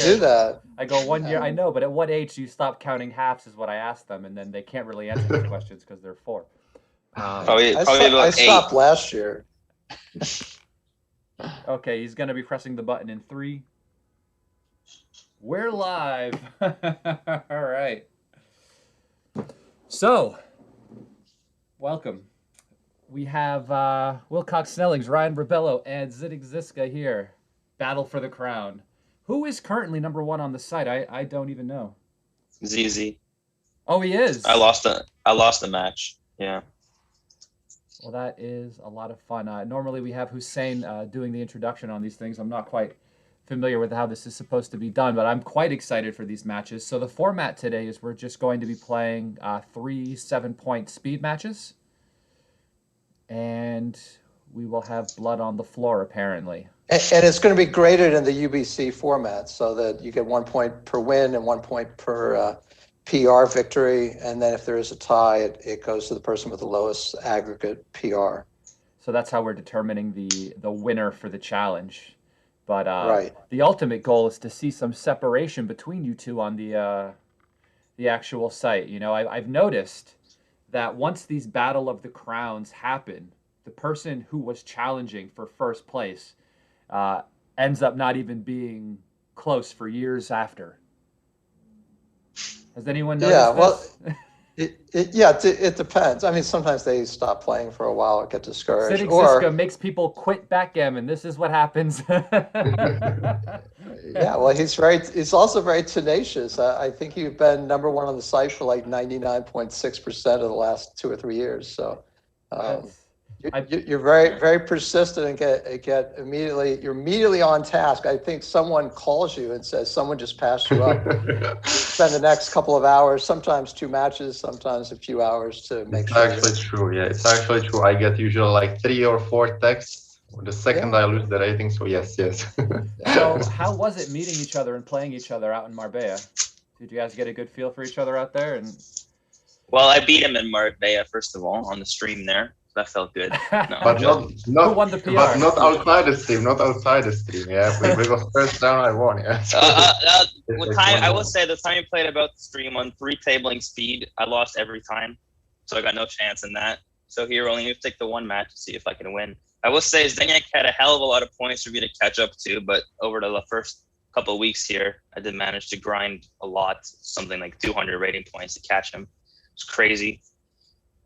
do that. I go 1 year. I know, but at what age do you stop counting halves? Is what I ask them, and then they can't really answer those questions because they're 4. Probably I about 8. stopped last year. Okay, he's gonna be pressing the button in 3. We're live. All right. So, welcome. We have Wilcox Snellings, Ryan Rebelo, and Zizka here. Battle for the crown. Who is currently number 1 on the site? I don't even know. ZZ. Oh, he is. I lost the match. Yeah. Well, that is a lot of fun. Normally we have Hussein doing the introduction on these things. I'm not quite familiar with how this is supposed to be done, but I'm quite excited for these matches. So the format today is we're just going to be playing 3 7-point speed matches. And we will have blood on the floor, apparently. And it's going to be graded in the UBC format so that you get 1 point per win and 1 point per PR victory. And then if there is a tie, it goes to the person with the lowest aggregate PR. So that's how we're determining the winner for the challenge. But right. The ultimate goal is to see some separation between you two on the actual site. You know, I've noticed that once these Battle of the Crowns happen, the person who was challenging for first place ends up not even being close for years after. Has anyone noticed this? It depends. I mean, sometimes they stop playing for a while or get discouraged. Zizka makes people quit backgammon. This is what happens. Yeah, well, he's also very tenacious. I think you've been number 1 on the site for like 99.6% of the last 2 or 3 years. So you're very, very persistent and get immediately. You're immediately on task. I think someone calls you and says someone just passed you up. Spend the next couple of hours, sometimes 2 matches, sometimes a few hours to make sure. It's actually true. Yeah, it's actually true. I get usually like 3 or 4 texts. The second I lose the rating, so yes. So how was it meeting each other and playing each other out in Marbella? Did you guys get a good feel for each other out there? Well, I beat him in Marbella first of all on the stream there. That felt good. No, but not who won the PR? But not outside the stream. Not outside the stream. Yeah, because first round I won. Yeah. I will say the time I played about the stream on 3 tabling speed, I lost every time, so I got no chance in that. So here only need to take the 1 match to see if I can win. I will say Zdenek had a hell of a lot of points for me to catch up to, but over the first couple of weeks here, I did manage to grind a lot, something like 200 rating points to catch him. It's crazy.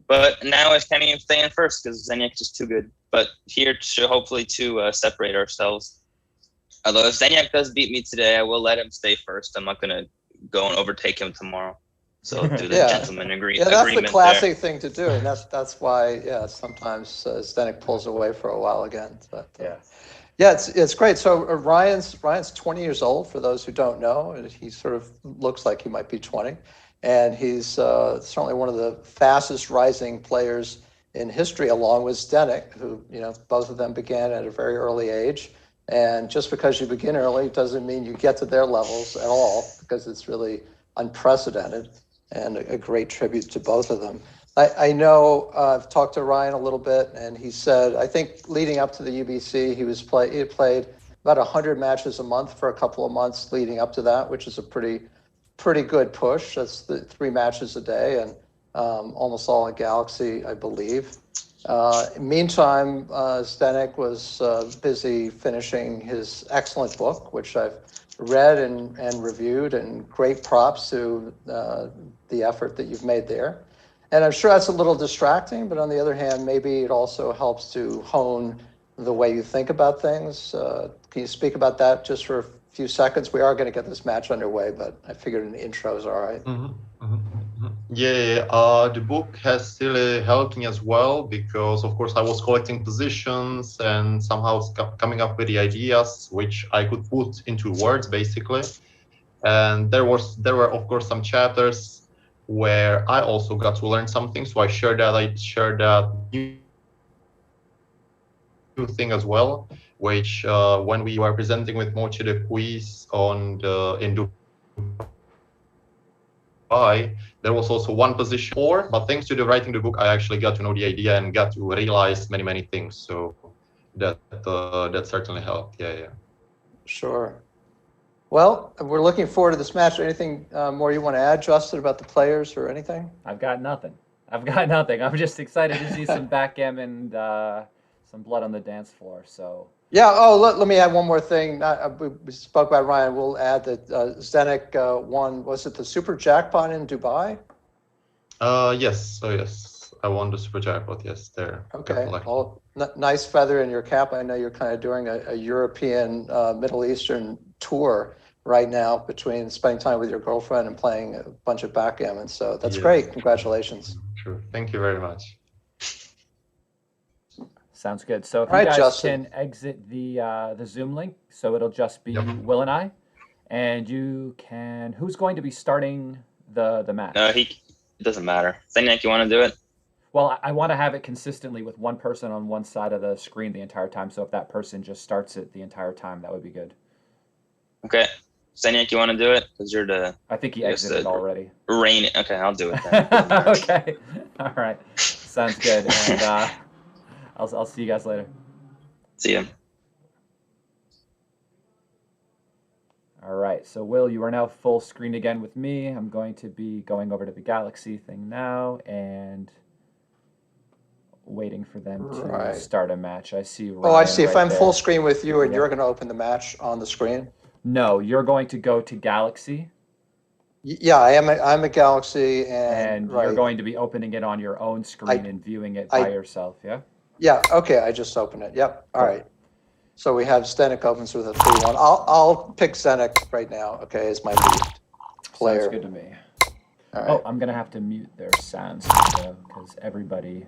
But now I can't even stay in first because Zdenek's just too good. But here, hopefully to separate ourselves. Although if Zdenek does beat me today, I will let him stay first. I'm not going to go and overtake him tomorrow. So do the gentleman agreement. Yeah, that's the classic thing to do, and that's why sometimes Zdenek pulls away for a while again. But, it's great. So Ryan's 20 years old. For those who don't know, he sort of looks like he might be 20, and he's certainly one of the fastest rising players in history, along with Zdenek, who both of them began at a very early age. And just because you begin early doesn't mean you get to their levels at all, because it's really unprecedented. And a great tribute to both of them. I know I've talked to Ryan a little bit, and he said, I think leading up to the UBC, he had played about 100 matches a month for a couple of months leading up to that, which is a pretty good push. That's 3 matches a day, and almost all in Galaxy, I believe. Meantime, Zdenek was busy finishing his excellent book, which I've read and reviewed, and great props to the effort that you've made there. And I'm sure that's a little distracting, but on the other hand, maybe it also helps to hone the way you think about things. Can you speak about that just for a few seconds? We are going to get this match underway, but I figured an intro is all right. Yeah, the book has really helped me as well, because of course I was collecting positions and somehow coming up with the ideas which I could put into words basically. And there were of course some chapters where I also got to learn something, so I shared that new thing as well, which when we were presenting with Mochi the quiz in Dubai, there was also one position for, but thanks to the writing the book, I actually got to know the idea and got to realize many things. So that certainly helped. Yeah. Sure. Well, we're looking forward to this match. Anything more you want to add, Justin, about the players or anything? I've got nothing. I'm just excited to see some backgammon and some blood on the dance floor. So. Yeah. Oh, let me add one more thing. We spoke about Ryan. We'll add that Zdenek won. Was it the super jackpot in Dubai? Yes. So yes, I won the super jackpot. Yes, there. Okay. Well, nice feather in your cap. I know you're kind of doing a European, Middle Eastern tour right now between spending time with your girlfriend and playing a bunch of backgammon. So that's great. Congratulations. Sure. Thank you very much. Sounds good. So if you guys Justin. Can exit the Zoom link, so it'll just be Will and I, and you can. Who's going to be starting the match? No, it doesn't matter. Zdenek, you want to do it? Well, I want to have it consistently with one person on one side of the screen the entire time. So if that person just starts it the entire time, that would be good. Okay. Zdenek, you want to do it? Because you're the... I think he exited already. Rain. Okay, I'll do it then. Okay. All right. Sounds good. And I'll see you guys later. See ya. All right. So, Will, you are now full screen again with me. I'm going to be going over to the Galaxy thing now and waiting for them to start a match. I see Ryan I see. If I'm there. Full screen with you and you're going to open the match on the screen? No, you're going to go to Galaxy. Yeah, I'm a Galaxy, and you're going to be opening it on your own screen and viewing it by yourself, yeah? Yeah, okay, I just opened it. Yep, all right. So we have Zdenek opens with a 3-1. I'll pick Zdenek right now, okay, as my lead player. Sounds good to me. All right. Oh, I'm going to have to mute their sounds because everybody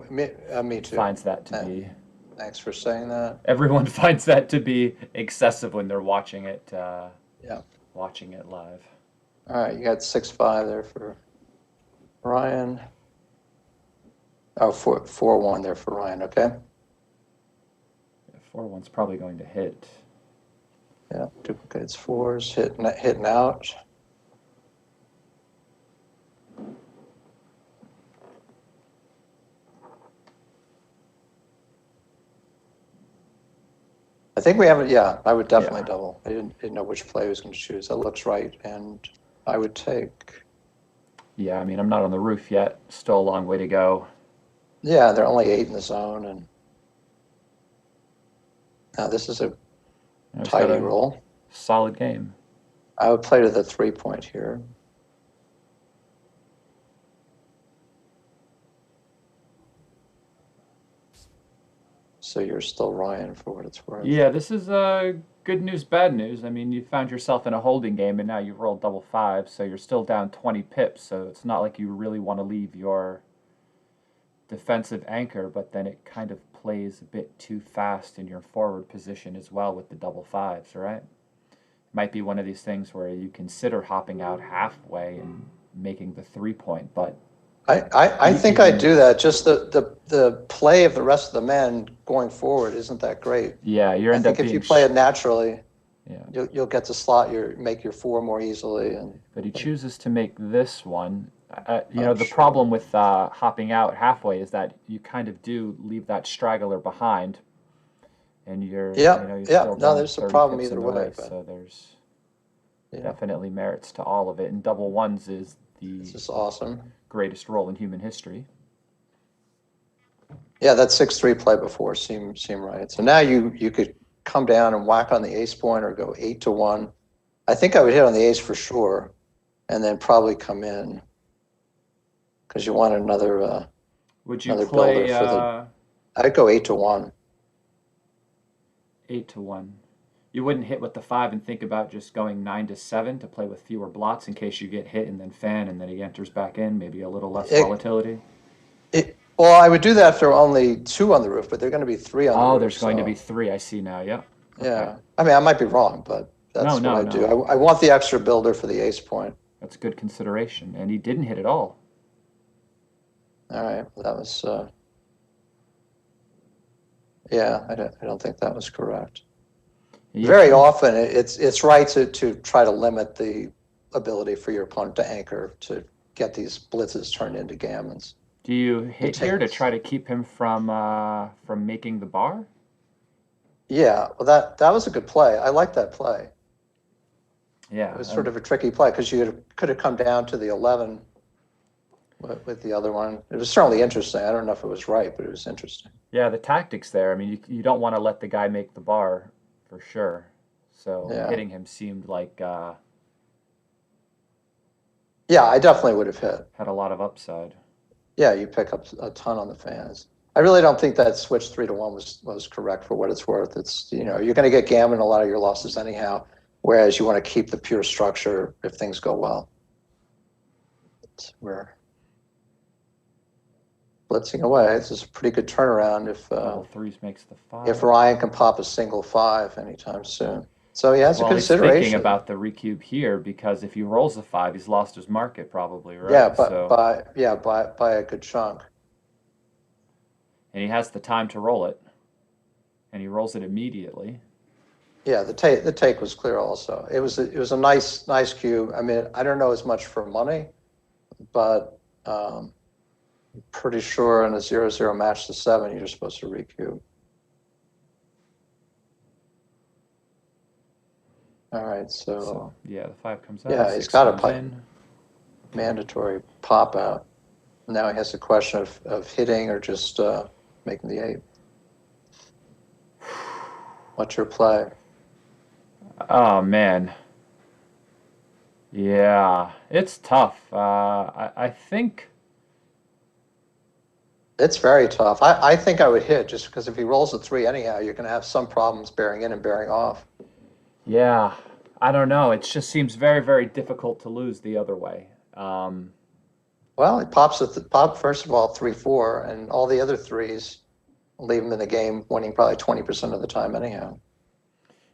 me too. Finds that to be... Thanks for saying that. Everyone finds that to be excessive when they're watching it, watching it live. All right, you got 6-5 there for Ryan. Oh, 4-1 there for Ryan, okay? 4-1's probably going to hit. Yeah, duplicates 4s, hitting out. I think we have it. Yeah, I would definitely double. I didn't know which play I was going to choose. That looks right, and I would take. Yeah, I mean, I'm not on the roof yet. Still a long way to go. Yeah, they're only 8 in the zone, and now this is a tidy roll. Solid game. I would play to the 3-point here. So you're still Ryan for what it's worth. Yeah, this is good news, bad news. I mean, you found yourself in a holding game, and now you've rolled double 5, so you're still down 20 pips. So it's not like you really want to leave your defensive anchor, but then it kind of plays a bit too fast in your forward position as well with the double 5s, right? Might be one of these things where you consider hopping out halfway and making the 3-point, but I think I do that. Just the play of the rest of the men going forward isn't that great. Yeah, you're I think if you play it naturally, yeah, you'll get to slot make your 4 more easily. But he chooses to make this one. The problem with hopping out halfway is that you kind of do leave that straggler behind, and you're still no, there's a problem either way. So there's definitely merits to all of it. And double 1s is this is awesome. Greatest roll in human history. Yeah, that 6-3 play before seemed right. So now you could come down and whack on the ace point or go 8-1. I think I would hit on the ace for sure, and then probably come in because you want another. Would you play? Builder for I'd go 8-1. 8-1. You wouldn't hit with the 5 and think about just going 9-7 to play with fewer blots in case you get hit and then fan and then he enters back in, maybe a little less volatility? Well, I would do that if there were only 2 on the roof, but there are going to be 3 on the roof. Oh, there's going to be 3. I see now, yeah. Okay. Yeah. I mean, I might be wrong, but that's what I do. I want the extra builder for the ace point. That's good consideration. And he didn't hit at all. All right. Well, that was... yeah, I don't think that was correct. Very often, it's right to try to limit the ability for your opponent to anchor to get these blitzes turned into gammons. Do you hit here to try to keep him from making the bar? Yeah, well, that was a good play. I like that play. Yeah. It was sort of a tricky play because you could have come down to the 11 with the other one. It was certainly interesting. I don't know if it was right, but it was interesting. Yeah, the tactics there. I mean, you don't want to let the guy make the bar for sure. So Yeah. hitting him seemed like Yeah, I definitely would have hit. had a lot of upside. Yeah, you pick up a ton on the fans. I really don't think that switch 3-1 was correct for what it's worth. It's, you're going to get gammon a lot of your losses anyhow, whereas you want to keep the pure structure if things go well. We're blitzing away. This is a pretty good turnaround if Double threes makes the 5. if Ryan can pop a single 5 anytime soon. So he has Well, a he's consideration. thinking about the recube here because if he rolls a 5, he's lost his market probably, right? Yeah, but by a good chunk. And he has the time to roll it, and he rolls it immediately. Yeah, the take was clear. Also, it was a nice cube. I mean, I don't know as much for money, but pretty sure in a 0-0 match to 7, you're supposed to recube. All right, so yeah, the 5 comes out. Yeah, he's got a mandatory pop out. Now he has the question of hitting or just making the 8. What's your play? Oh man. Yeah, it's tough. I think It's very tough. I think I would hit just because if he rolls a 3 anyhow, you're going to have some problems bearing in and bearing off. Yeah, I don't know. It just seems very, very difficult to lose the other way. Well, it pops at the pop first of all 3-4, and all the other 3s leave him in the game, winning probably 20% of the time anyhow.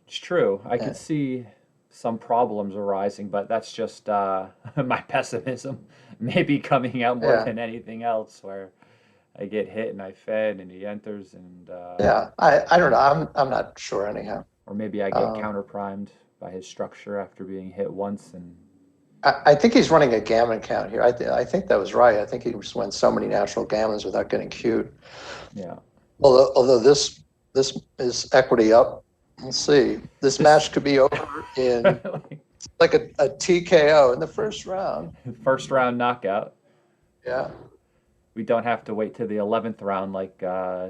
It's true. I can see some problems arising, but that's just my pessimism maybe coming out more than anything else, where I get hit and I fed and he enters and yeah, I don't know. I'm not sure anyhow. Or maybe I get counter primed by his structure after being hit once and. I think he's running a gammon count here. I think that was right. I think he just went so many natural gammons without getting cued. Yeah. Although this is equity up. We'll see. This match could be over in like a TKO in the first round. First round knockout. Yeah. We don't have to wait to the 11th round like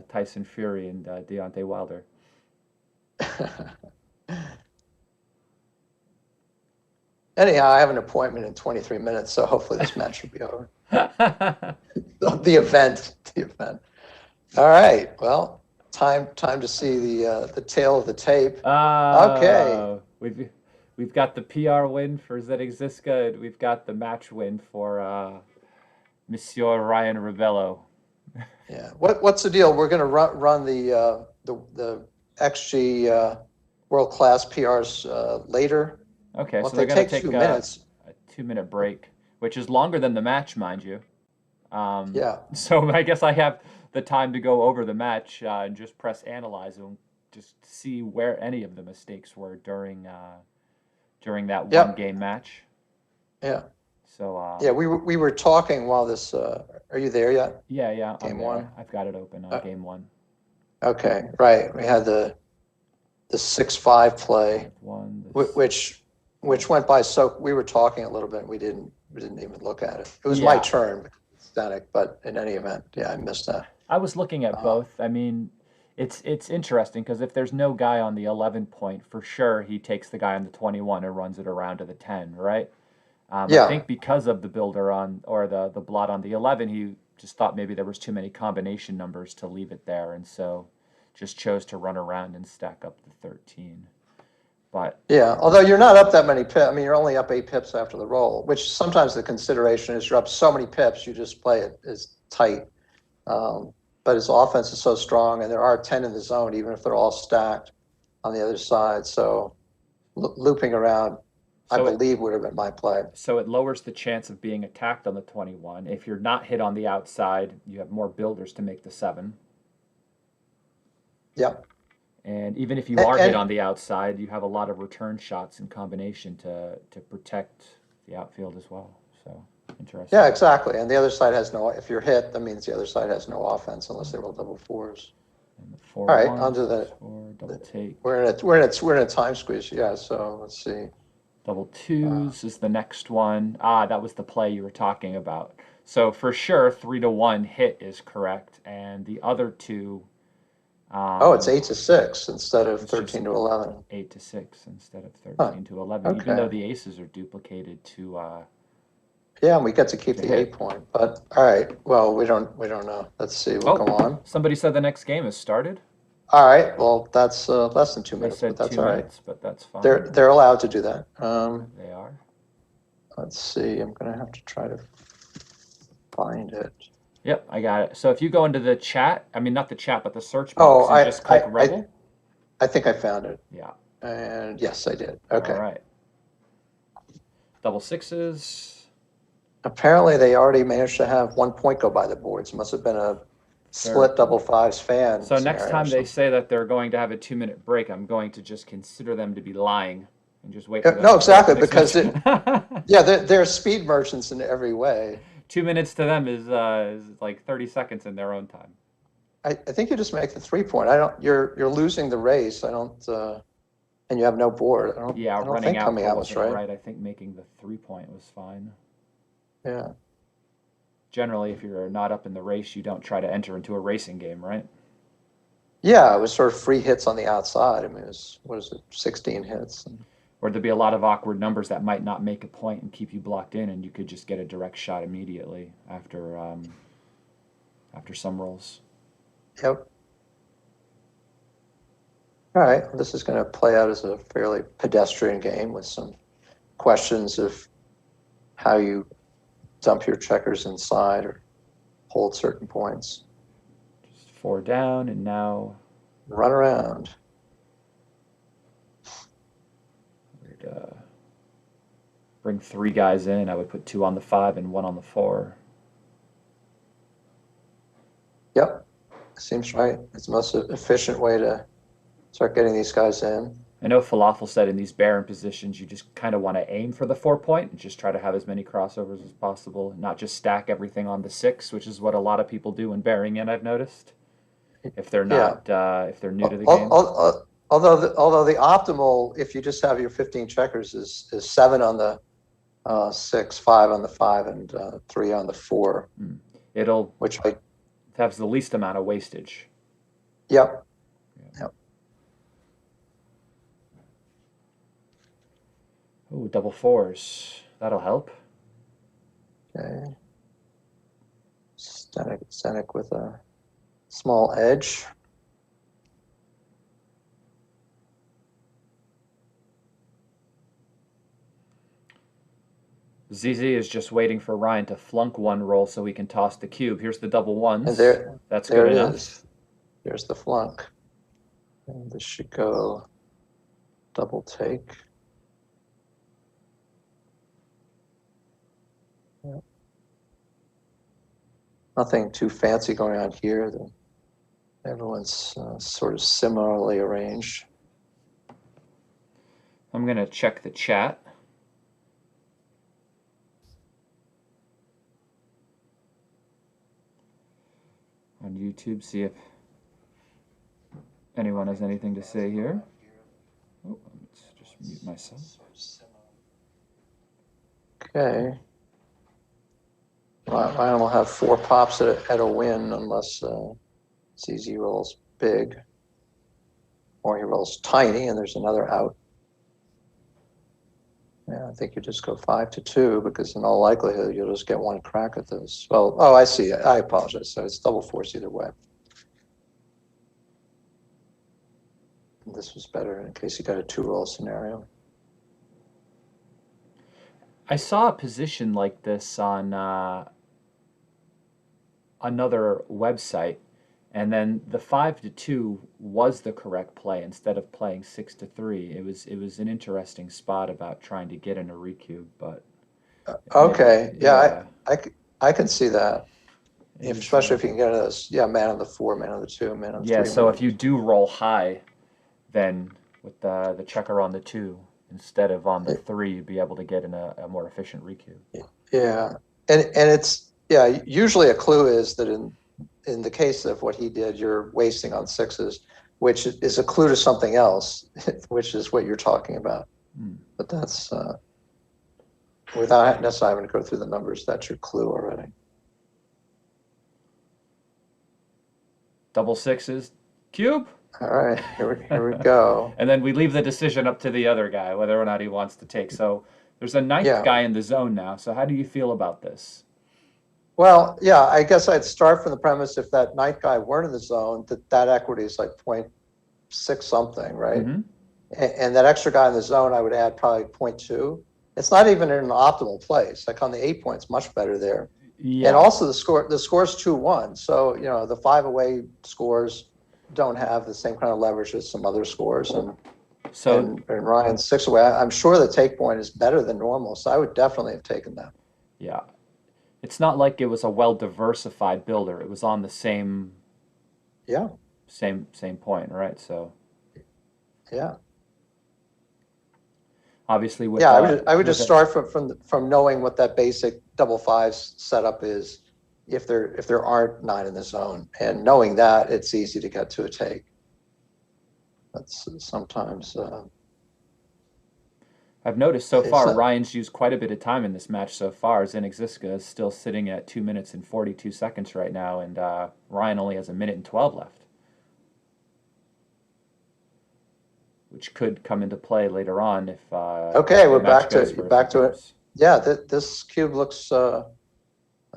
Tyson Fury and Deontay Wilder. Anyhow, I have an appointment in 23 minutes, so hopefully this match will be over. The event. All right. Well, time to see the tail of the tape. Okay. We've got the PR win for Zdenek Zizka, and we've got the match win for Monsieur Ryan Rebelo. Yeah. What's the deal? We're going to run the XG world class PRs later. Okay, well, so they're going to take 2 minutes. A 2-minute break, which is longer than the match, mind you. Yeah. So I guess I have the time to go over the match and just press analyze and just see where any of the mistakes were during that one game match. Yeah. So yeah, we were talking while this. Are you there yet? Yeah. Game 1. I've got it open on game 1. Okay, right. We had the 6-5 play, which went by so. We were talking a little bit. We didn't even look at it. It was my turn, Zdenek, but in any event, yeah, I missed that. I was looking at both. I mean, it's interesting because if there's no guy on the 11 point, for sure he takes the guy on the 21 and runs it around to the 10, right? I think because of the builder on or the blot on the 11, he just thought maybe there was too many combination numbers to leave it there, and so just chose to run around and stack up the 13. But yeah, although you're not up that many pips. I mean, you're only up 8 pips after the roll, which sometimes the consideration is you're up so many pips, you just play it as tight. But his offense is so strong, and there are 10 in the zone, even if they're all stacked on the other side. So looping around, I believe, would have been my play. So it lowers the chance of being attacked on the 21. If you're not hit on the outside, you have more builders to make the 7. Yep. And even if you are hit on the outside, you have a lot of return shots in combination to protect the outfield as well. So interesting. Yeah, exactly. And the other side has no. If you're hit, that means the other side has no offense unless they roll double 4s. All right, onto the double take. We're in a time squeeze. Yeah. So let's see. Double twos is the next one. Ah, that was the play you were talking about. So for sure, 3-1 hit is correct, and the other two. It's 8-6 instead of it's 13-11. 8-6 instead of 13-11, okay. even though the aces are duplicated to. Yeah, and we get to keep the hit. 8 point. But all right, well, we don't know. Let's see. We'll go on. Somebody said the next game has started. All right. Well, that's less than 2 minutes, They said but that's 2 all right. minutes, but that's fine. They're allowed to do that. They are. Let's see. I'm gonna have to try to find it. Yep, I got it. So if you go into the chat, I mean not the chat, but the search box, and just click Rebel. I think I found it. Yeah. And yes, I did. Okay. All right. Double sixes. Apparently, they already managed to have 1 point go by the boards. Must have been a split double fives fan. So next time they say that they're going to have a 2-minute break, I'm going to just consider them to be lying and just wait for them. No, exactly, because they're speed merchants in every way. 2 minutes to them is like 30 seconds in their own time. I think you just make the 3 point. You're losing the race. And you have no board. I don't running think out coming out was right. I think making the 3 point was fine. Yeah. Generally, if you're not up in the race, you don't try to enter into a racing game, right? Yeah, it was sort of free hits on the outside. I mean, it was, 16 hits? Or there'd be a lot of awkward numbers that might not make a point and keep you blocked in, and you could just get a direct shot immediately after some rolls. Yep. All right, this is going to play out as a fairly pedestrian game with some questions of how you dump your checkers inside or hold certain points. Just 4 down, and now run around. Bring 3 guys in. I would put 2 on the 5 and 1 on the 4. Yep, seems right. It's the most efficient way to start getting these guys in. I know Falafel said in these barren positions, you just kind of want to aim for the 4 point and just try to have as many crossovers as possible, not just stack everything on the 6, which is what a lot of people do when bearing in, I've noticed. If they're not, if they're new to the game. Although the optimal, if you just have your 15 checkers, is 7 on the 6, 5 on the 5, and 3 on the 4. Which has the least amount of wastage. Yep. Ooh, double 4s. That'll help. Okay. Zdenek with a small edge. ZZ is just waiting for Ryan to flunk 1 roll so he can toss the cube. Here's the double 1s. And that's good enough. Is. There's the flunk. And this should go double take. Yep. Nothing too fancy going on here. Everyone's sort of similarly arranged. I'm going to check the chat. On YouTube, see if anyone has anything to say here. Oh, let's just mute myself. Okay. Ryan will have 4 pops at a win unless ZZ rolls big, or he rolls tiny and there's another out. Yeah, I think you just go 5-2 because in all likelihood you'll just get 1 crack at this. Well, I see. I apologize. So it's double 4s either way. This was better in case you got a 2-roll scenario. I saw a position like this on another website, and then the 5-2 was the correct play instead of playing 6-3. It was an interesting spot about trying to get in a recube, but okay, I can see that. Especially if you can get those, man on the 4, man on the 2, man on the 3. Yeah, so if you do roll high, then with the checker on the 2 instead of on the 3, you'd be able to get in a more efficient recube. Yeah, and it's usually a clue is that in the case of what he did, you're wasting on 6s, which is a clue to something else, which is what you're talking about. But that's without necessarily having to go through the numbers. That's your clue already. Double sixes, cube. All right, here we go. And then we leave the decision up to the other guy, whether or not he wants to take. So there's a ninth guy in the zone now. So how do you feel about this? Well, yeah, I guess I'd start from the premise if that ninth guy weren't in the zone, that equity is like 0.6 something, right? Mm-hmm. And that extra guy in the zone, I would add probably 0.2. It's not even in an optimal place. Like on the 8 points, much better there. Yeah. And also the score's 2-1. So, the 5 away scores don't have the same kind of leverage as some other scores. And Ryan's 6 away, I'm sure the take point is better than normal. So I would definitely have taken that. Yeah. It's not like it was a well-diversified builder. It was on the same point, right? So yeah. Obviously, with I would just start from knowing what that basic double fives setup is, if there aren't 9 in the zone, and knowing that, it's easy to get to a take. That's sometimes. I've noticed so far Ryan's used quite a bit of time in this match so far. Zdenek Zizka is still sitting at 2 minutes and 42 seconds right now, and Ryan only has 1 minute and 12 left, which could come into play later on if. Okay, we're back to it. Yeah, this cube looks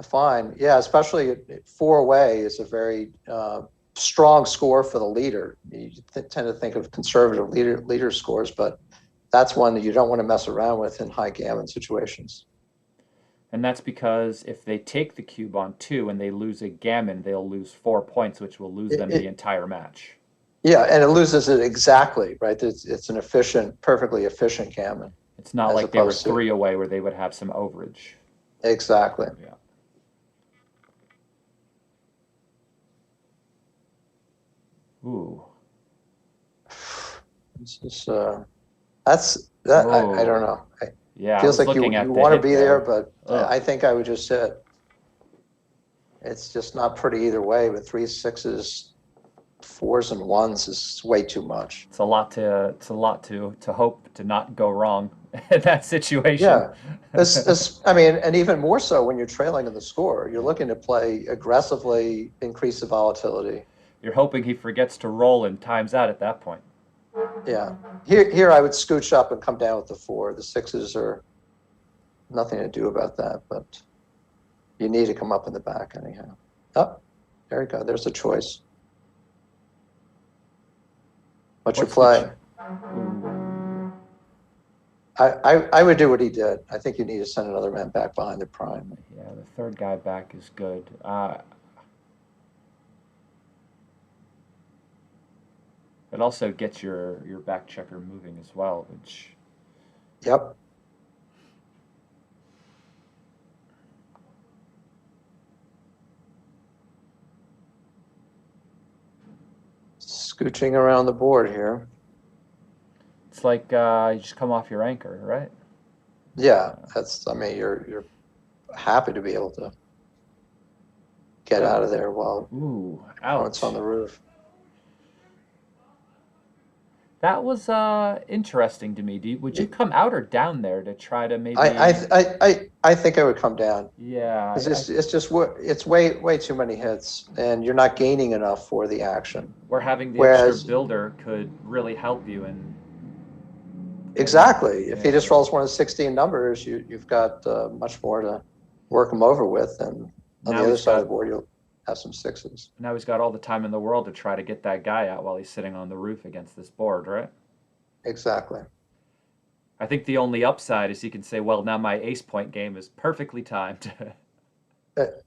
fine. Yeah, especially 4 away is a very strong score for the leader. You tend to think of conservative leader scores, but that's one that you don't want to mess around with in high gammon situations. And that's because if they take the cube on 2 and they lose a gammon, they'll lose 4 points, which will lose them the entire match. Yeah, and it loses it exactly, right? It's an perfectly efficient gammon. It's not like they were 3 away where they would have some overage. Exactly. Yeah. Ooh. This is I don't know. Yeah, feels like you want to be there, but I think I would just hit. It's just not pretty either way. But 3 6s, 4s, and 1s is way too much. It's a lot to hope to not go wrong in that situation. Yeah, and even more so when you're trailing in the score. You're looking to play aggressively, increase the volatility. You're hoping he forgets to roll and times out at that point. Yeah, here I would scooch up and come down with the 4. The 6s are nothing to do about that, but you need to come up in the back anyhow. Oh, there you go. There's a choice. What's your play? I would do what he did. I think you need to send another man back behind the prime. Yeah, the third guy back is good. It also gets your back checker moving as well, which. Yep. Scooching around the board here. It's like you just come off your anchor, right? Yeah, you're happy to be able to get out of there while it's on the roof. That was interesting to me. Would you come out or down there to try to maybe? I think I would come down. Yeah, it's way too many hits, and you're not gaining enough for the action. Where having the extra builder could really help you and. Exactly. If he just rolls one of the 16 numbers, you've got much more to work him over with, and on the other side of the board, you'll have some 6s. Now he's got all the time in the world to try to get that guy out while he's sitting on the roof against this board, right? Exactly. I think the only upside is he can say, well, now my ace point game is perfectly timed.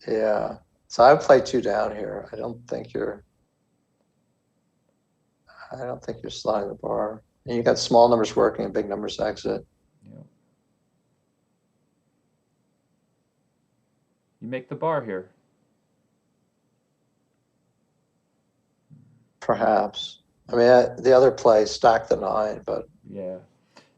Yeah. So I would play 2 down here. I don't think you're sliding the bar. And you got small numbers working and big numbers exit. Yeah. You make the bar here. Perhaps. I mean, the other play stack the 9, but yeah,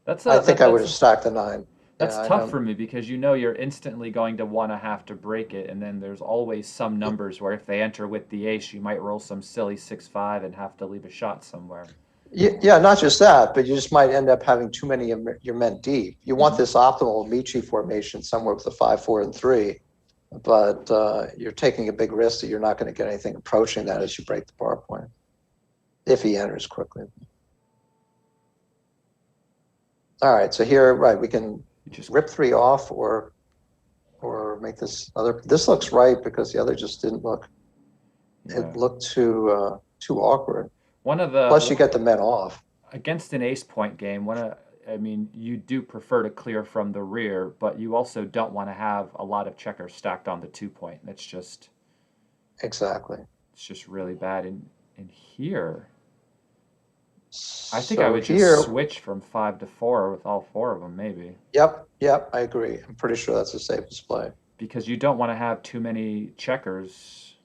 I think I would have stacked the 9. That's tough for me because you're instantly going to want to have to break it, and then there's always some numbers where if they enter with the ace, you might roll some silly 6-5 and have to leave a shot somewhere. Yeah, not just that, but you just might end up having too many of your men deep. You want this optimal Michi formation somewhere with a 5, 4, and 3, but you're taking a big risk that you're not going to get anything approaching that as you break the bar point, if he enters quickly. All right, so here, right, we can just rip 3 off or make this other. This looks right because the other just didn't look. Yeah. It looked too awkward. One of the Plus, you get the men off. Against an ace point game. I mean, you do prefer to clear from the rear, but you also don't want to have a lot of checkers stacked on the 2 point. That's just exactly. It's just really bad. And here, I think so I would just switch from 5 to 4 with all 4 of them, maybe. Yep, I agree. I'm pretty sure that's the safest play. Because you don't want to have too many checkers.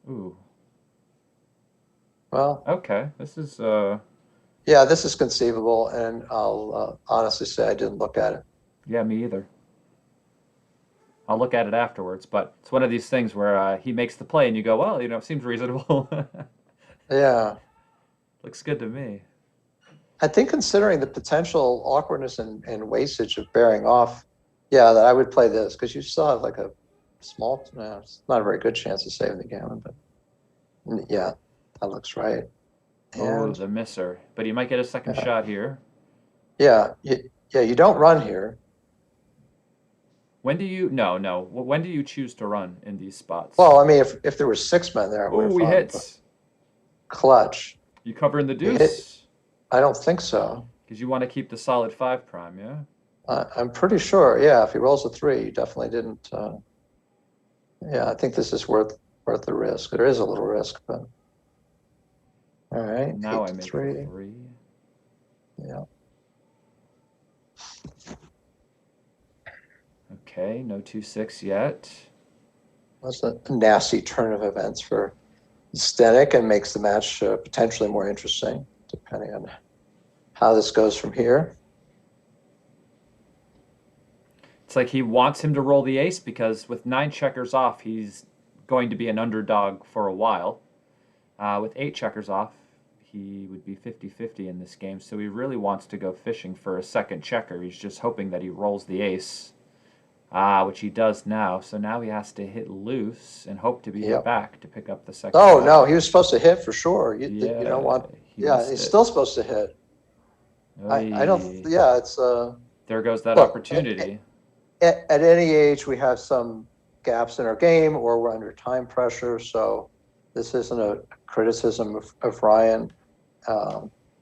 Ooh. Well. Okay, this is Yeah, this is conceivable, and I'll honestly say I didn't look at it. Yeah, me either. I'll look at it afterwards, but it's one of these things where he makes the play and you go, well, it seems reasonable. Yeah. Looks good to me. I think considering the potential awkwardness and wastage of bearing off, yeah, that I would play this because you still have like a small, it's not a very good chance of saving the gammon, but yeah, that looks right. And, the misser, but he might get a second shot here. Yeah, you don't run here. When do you when do you choose to run in these spots? Well, I mean, if there were 6 men there, he hits. Clutch. You covering the deuce? I don't think so. Because you want to keep the solid 5 prime, yeah? I'm pretty sure. Yeah, if he rolls a 3, you definitely didn't. Yeah, I think this is worth the risk. There is a little risk, but all right. Now I make 3. Yeah. Okay, no 2-6 yet. That's a nasty turn of events for Zdenek and makes the match potentially more interesting, depending on how this goes from here. It's like he wants him to roll the ace because with 9 checkers off, he's going to be an underdog for a while. With 8 checkers off, he would be 50-50 in this game, so he really wants to go fishing for a second checker. He's just hoping that he rolls the ace, which he does now. So now he has to hit loose and hope to be hit back to pick up the second. Oh, no, he was supposed to hit for sure. You don't want. He's still supposed to hit. I don't. Yeah, it's. There goes that opportunity. At any age, we have some gaps in our game, or we're under time pressure. So this isn't a criticism of Ryan.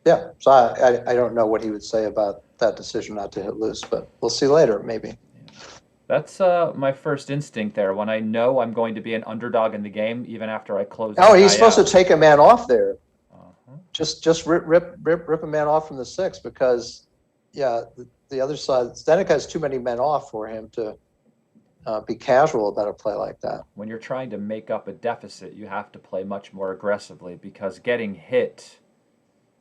Yeah, so I don't know what he would say about that decision not to hit loose, but we'll see later, maybe. That's my first instinct there. When I know I'm going to be an underdog in the game, even after I close. Oh, he's supposed to take a man off there. Just rip a man off from the 6 because, yeah, the other side, Zdenek has too many men off for him to be casual about a play like that. When you're trying to make up a deficit, you have to play much more aggressively because getting hit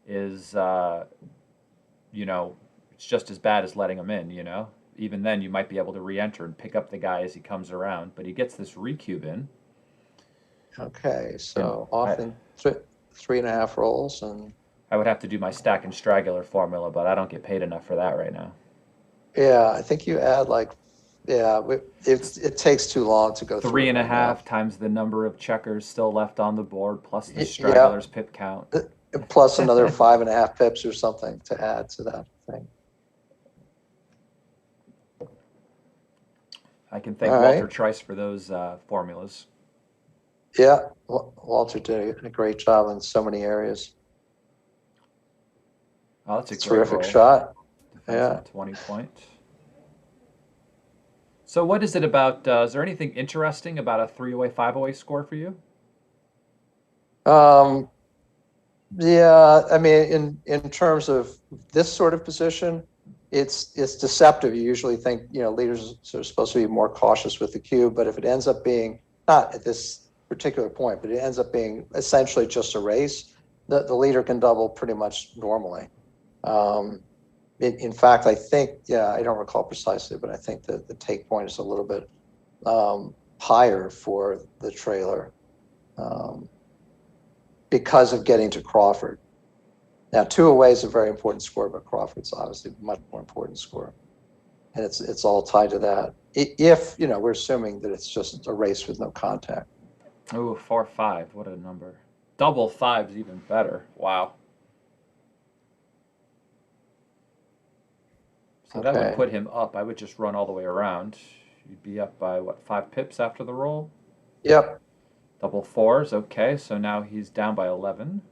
is, it's just as bad as letting him in, Even then, you might be able to re-enter and pick up the guy as he comes around, but he gets this recube in. Okay, so often 3.5 rolls, and I would have to do my stack and straggler formula, but I don't get paid enough for that right now. Yeah, I think you add it takes too long to go 3.5 times the number of checkers still left on the board plus the straggler's pip count. Plus another 5.5 pips or something to add to that thing. I can thank Walter Trice for those formulas. Yeah, Walter did a great job in so many areas. Oh, that's a terrific shot. Yeah. 20 point. So what is it about, is there anything interesting about a 3-away, 5-away score for you? Yeah, I mean, in terms of this sort of position, it's deceptive. You usually think, leaders are supposed to be more cautious with the cube, but if it ends up being, not at this particular point, but it ends up being essentially just a race, the leader can double pretty much normally. In fact, I think, I don't recall precisely, but I think that the take point is a little bit higher for the trailer because of getting to Crawford. Now, 2 away is a very important score, but Crawford's obviously a much more important score. And it's all tied to that. If, we're assuming that it's just a race with no contact. Oh, 4-5. What a number. Double 5's even better. Wow. So that would put him up. I would just run all the way around. You'd be up by, 5 pips after the roll? Yep. Double 4s. Okay, so now he's down by 11.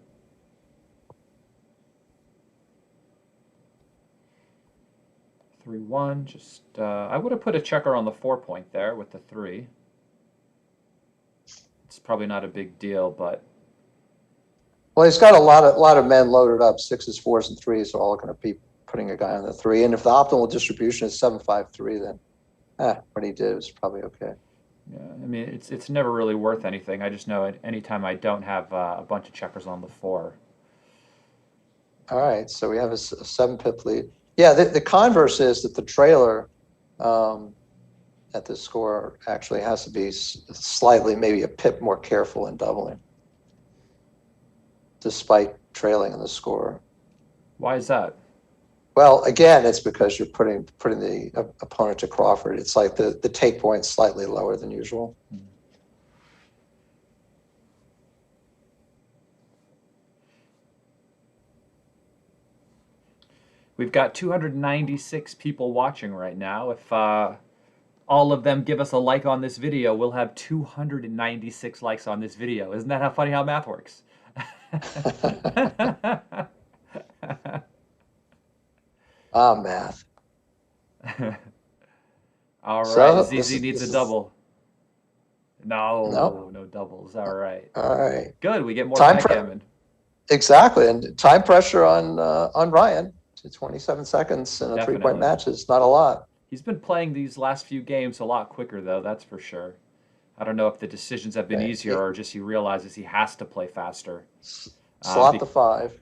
Three, 1. Just, I would have put a checker on the 4 point there with the 3. It's probably not a big deal, but. Well, he's got a lot of men loaded up. 6s, 4s, and 3s are all going to be putting a guy on the 3. And if the optimal distribution is 7-5-3, then what he did was probably okay. Yeah, I mean, it's never really worth anything. I just know anytime I don't have a bunch of checkers on the 4. All right, so we have a 7-pip lead. Yeah, the converse is that the trailer at this score actually has to be slightly, maybe a pip more careful in doubling, despite trailing in the score. Why is that? Well, again, it's because you're putting the opponent to Crawford. It's like the take point's slightly lower than usual. We've got 296 people watching right now. If all of them give us a like on this video, we'll have 296 likes on this video. Isn't that how funny how math works? Math. All right, So, ZZ needs a double. No doubles. All right. All right. Good. We get more Time backgammon. Exactly, and time pressure on Ryan to 27 seconds in a Definitely. 3-point match is not a lot. He's been playing these last few games a lot quicker, though. That's for sure. I don't know if the decisions have been easier or just he realizes he has to play faster. Slot the 5.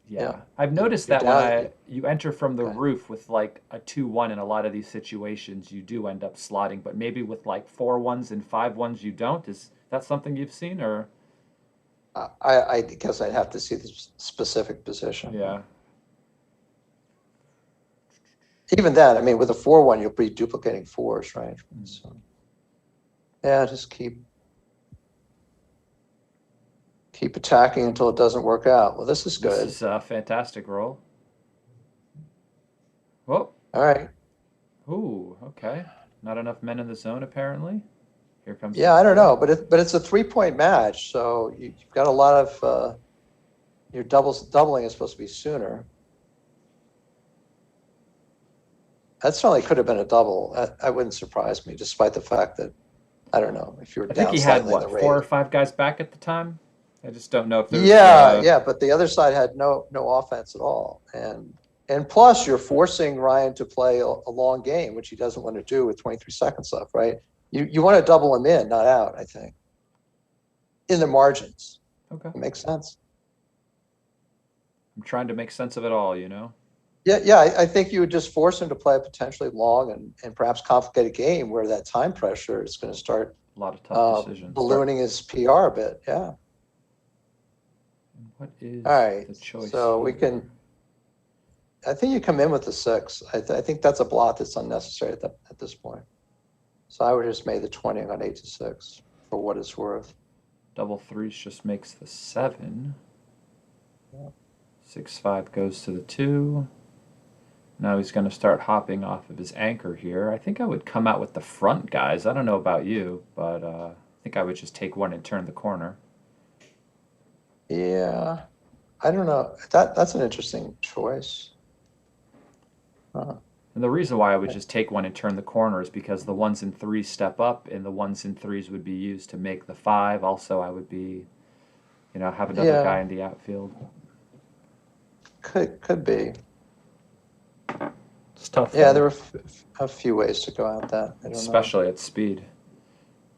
Yeah. I've noticed that when you enter from the roof with like a 2-1 in a lot of these situations, you do end up slotting, but maybe with like 4-1s and 5-1s you don't. Is that something you've seen, or? I guess I'd have to see the specific position. Yeah. Even then, I mean, with a 4-1, you'll be duplicating 4s, right? So, yeah, just keep attacking until it doesn't work out. Well, this is good. This is a fantastic roll. Whoa. All right. Ooh, okay. Not enough men in the zone, apparently. Here comes. Yeah, I don't know, but it's a 3-point match, so you've got a lot of your doubling is supposed to be sooner. That certainly could have been a double. That wouldn't surprise me, despite the fact that I don't know if you were I think down he had slightly in the raid. 4 or 5 guys back at the time. I just don't know if there's. Yeah, but the other side had no offense at all, and plus you're forcing Ryan to play a long game, which he doesn't want to do with 23 seconds left, right? You want to double him in, not out, I think. In the margins. Okay. It makes sense. I'm trying to make sense of it all, Yeah, I think you would just force him to play a potentially long and perhaps complicated game where that time pressure is going to start a lot of tough decisions. Ballooning his PR a bit, yeah. What is all right, the choice? So we can. I think you come in with the 6. I think that's a blot that's unnecessary at this point. So I would just make the 20 on 8-6 for what it's worth. Double 3s just makes the 7. Yeah. 6-5 goes to the 2. Now he's going to start hopping off of his anchor here. I think I would come out with the front guys. I don't know about you, but I think I would just take 1 and turn the corner. Yeah, I don't know. That's an interesting choice. And the reason why I would just take 1 and turn the corner is because the 1s and 3s step up, and the 1s and 3s would be used to make the 5. Also, I would be, have another guy in the outfield. Could be. It's tough. Yeah, there were a few ways to go out that. I don't Especially at speed.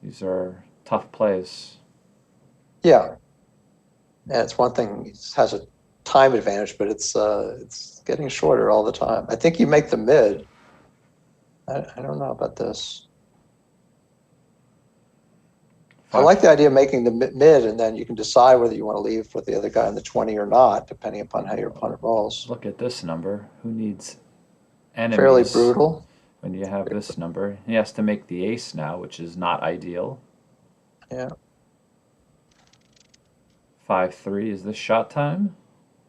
These are tough plays. Yeah. And it's one thing, it has a time advantage, but it's getting shorter all the time. I think you make the mid. I don't know about this. I like the idea of making the mid, and then you can decide whether you want to leave with the other guy in the 20 or not, depending upon how your opponent rolls. Look at this number. Who needs enemies? Fairly brutal. When you have this number. He has to make the ace now, which is not ideal. Yeah. 5-3. Is this shot time?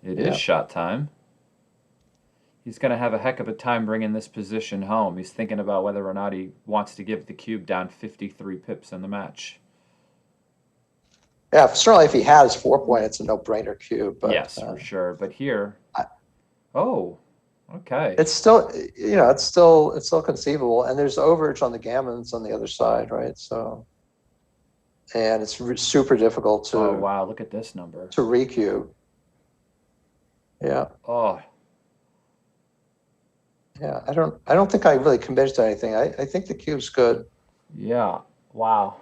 It is shot time. He's going to have a heck of a time bringing this position home. He's thinking about whether or not he wants to give the cube down 53 pips in the match. Yeah, certainly if he has 4-point, it's a no-brainer cube. But, yes, for sure. But here, okay. It's still, it's still conceivable, and there's overage on the gammons on the other side, right? So, and it's super difficult to. Oh wow! Look at this number. To recube. Yeah. Oh. Yeah, I don't think I really committed to anything. I think the cube's good. Yeah. Wow.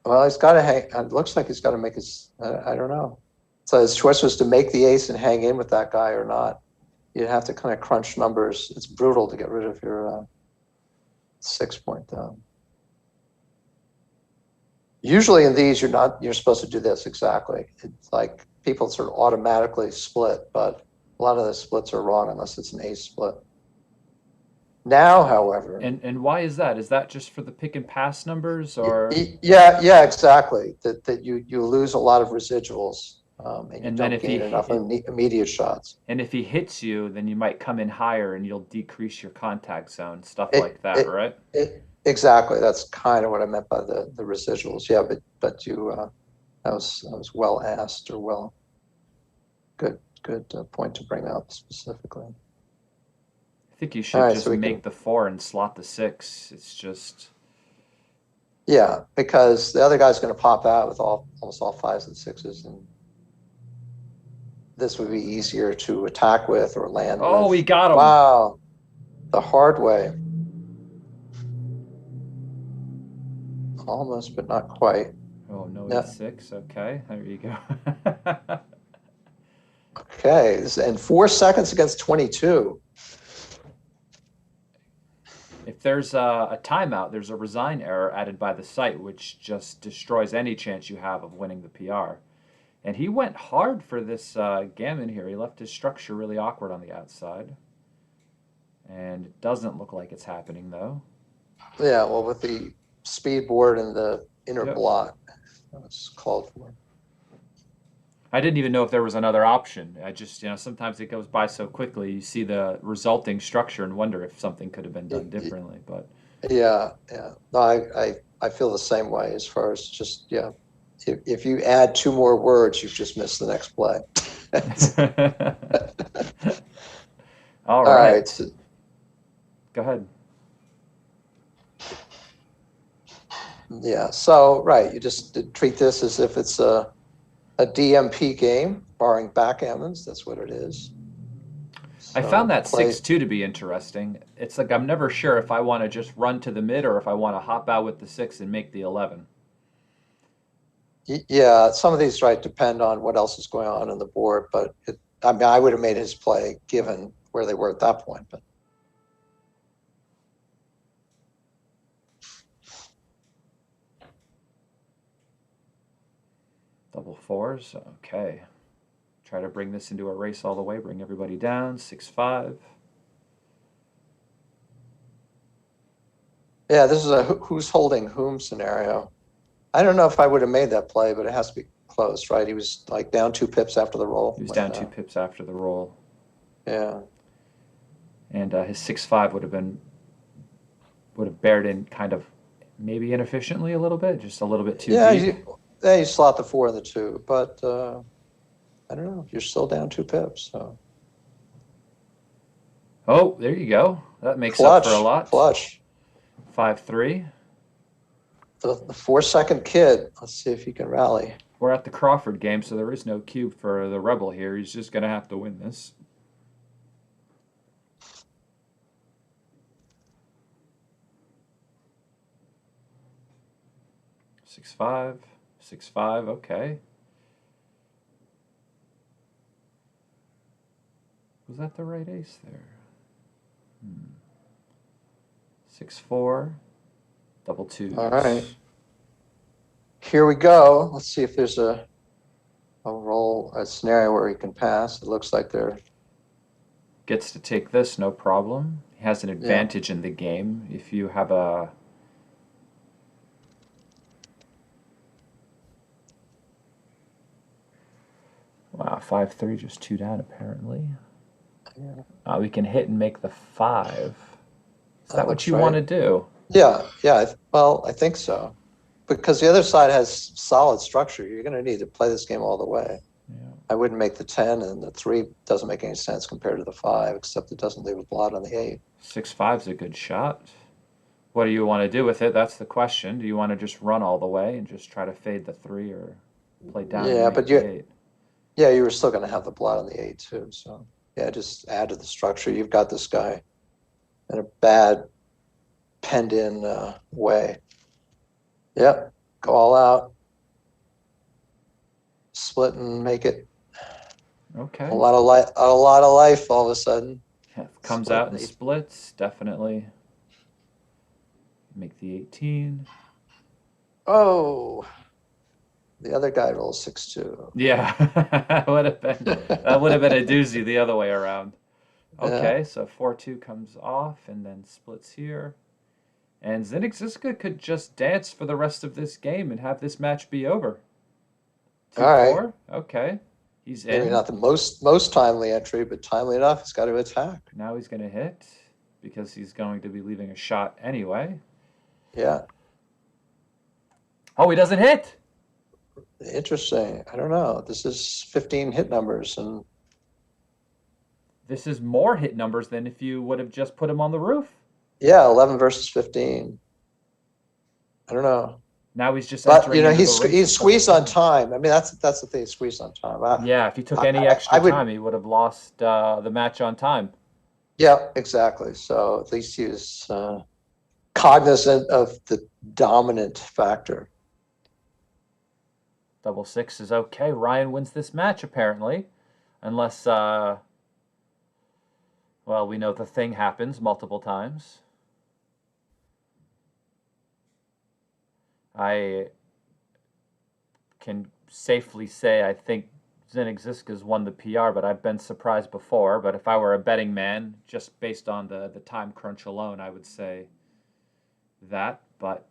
Well, he's got to hang. It looks like he's got to make his. I don't know. So his choice was to make the ace and hang in with that guy or not. You'd have to kind of crunch numbers. It's brutal to get rid of your 6-point down. Usually in these, you're supposed to do this exactly. It's like people sort of automatically split, but a lot of the splits are wrong unless it's an ace split. Now, however, and why is that? Is that just for the pick and pass numbers, or? Yeah, exactly. That you lose a lot of residuals, and you don't gain enough immediate shots. And if he hits you, then you might come in higher, and you'll decrease your contact zone, stuff like that, right? Exactly. That's kind of what I meant by the residuals. Yeah, but you that was well asked, or good point to bring up specifically. I think you should just make the 4 and slot the 6. It's just. Yeah, because the other guy's going to pop out with almost all 5s and 6s, and this would be easier to attack with or land with. Oh, we got him! Wow, the hard way. Almost, but not quite. Oh, no, it's 6. Okay, there you go. Okay, and 4 seconds against 22. If there's a timeout, there's a resign error added by the site, which just destroys any chance you have of winning the PR. And he went hard for this gammon here. He left his structure really awkward on the outside. And it doesn't look like it's happening, though. Yeah, well, with the speed board and the inner block, that's called for. I didn't even know if there was another option. I just, sometimes it goes by so quickly. You see the resulting structure and wonder if something could have been done differently. But yeah. No, I feel the same way as far as just, if you add 2 more words, you've just missed the next play. All right. Go ahead. Yeah, so, right, you just treat this as if it's a DMP game, barring backgammons. That's what it is. So I found that 6-2 to be interesting. It's like I'm never sure if I want to just run to the mid or if I want to hop out with the 6 and make the 11. Yeah, some of these depend on what else is going on the board, but I would have made his play given where they were at that point. But double 4s, okay. Try to bring this into a race all the way, bring everybody down, 6-5. Yeah, this is a who's holding whom scenario. I don't know if I would have made that play, but it has to be close, right? He was like down 2 pips after the roll. He was down 2 pips after the roll. Yeah. And his 6-5 would have bared in kind of maybe inefficiently a little bit, just a little bit too deep. Yeah, you slot the 4 and the 2, but I don't know. You're still down 2 pips. So. Oh, there you go. That makes up for a lot. Flush. 5-3. The 4-second kid. Let's see if he can rally. We're at the Crawford game, so there is no cube for the Rebel here. He's just going to have to win this. Six five, 6-5, okay. Was that the right ace there? 6-4, double twos. All right. Here we go. Let's see if there's a scenario where he can pass. It looks like they're Gets to take this, no problem. He has an advantage in the game if you have a... Wow, 5-3, just 2 down apparently. Yeah. We can hit and make the 5. Is that what you right. want to do? Yeah. Well, I think so. Because the other side has solid structure. You're going to need to play this game all the way. Yeah. I wouldn't make the 10, and the 3 doesn't make any sense compared to the 5, except it doesn't leave a blot on the 8. 6-5's a good shot. What do you want to do with it? That's the question. Do you want to just run all the way and just try to fade the 3 or play down and make the 8? Yeah, you were still going to have the blot on the 8 too. So yeah, just add to the structure. You've got this guy in a bad penned-in way. Yep, go all out. Split and make it. Okay. A lot of life all of a sudden. Yeah, comes out and splits, definitely. Make the 18. Oh, the other guy rolls 6-2. Yeah, that would have been a doozy the other way around. Okay, Yeah. so 4-2 comes off and then splits here. And Zizka could just dance for the rest of this game and have this match be over. 2-4? All right. Okay. He's in. Maybe not the most timely entry, but timely enough. He's got to attack. Now he's going to hit because he's going to be leaving a shot anyway. Yeah. Oh, he doesn't hit. Interesting. I don't know. This is 15 hit numbers, and this is more hit numbers than if you would have just put him on the roof. Yeah, 11 versus 15. I don't know. Now he's just but entering. He's squeezed on time. I mean, that's the thing. He's squeezed on time. Yeah, if he took any extra time, he would have lost the match on time. Yeah, exactly. So at least he was cognizant of the dominant factor. Double 6 is okay. Ryan wins this match apparently, unless well, we know the thing happens multiple times. I can safely say I think Zizka's won the PR, but I've been surprised before. But if I were a betting man, just based on the time crunch alone, I would say that. But,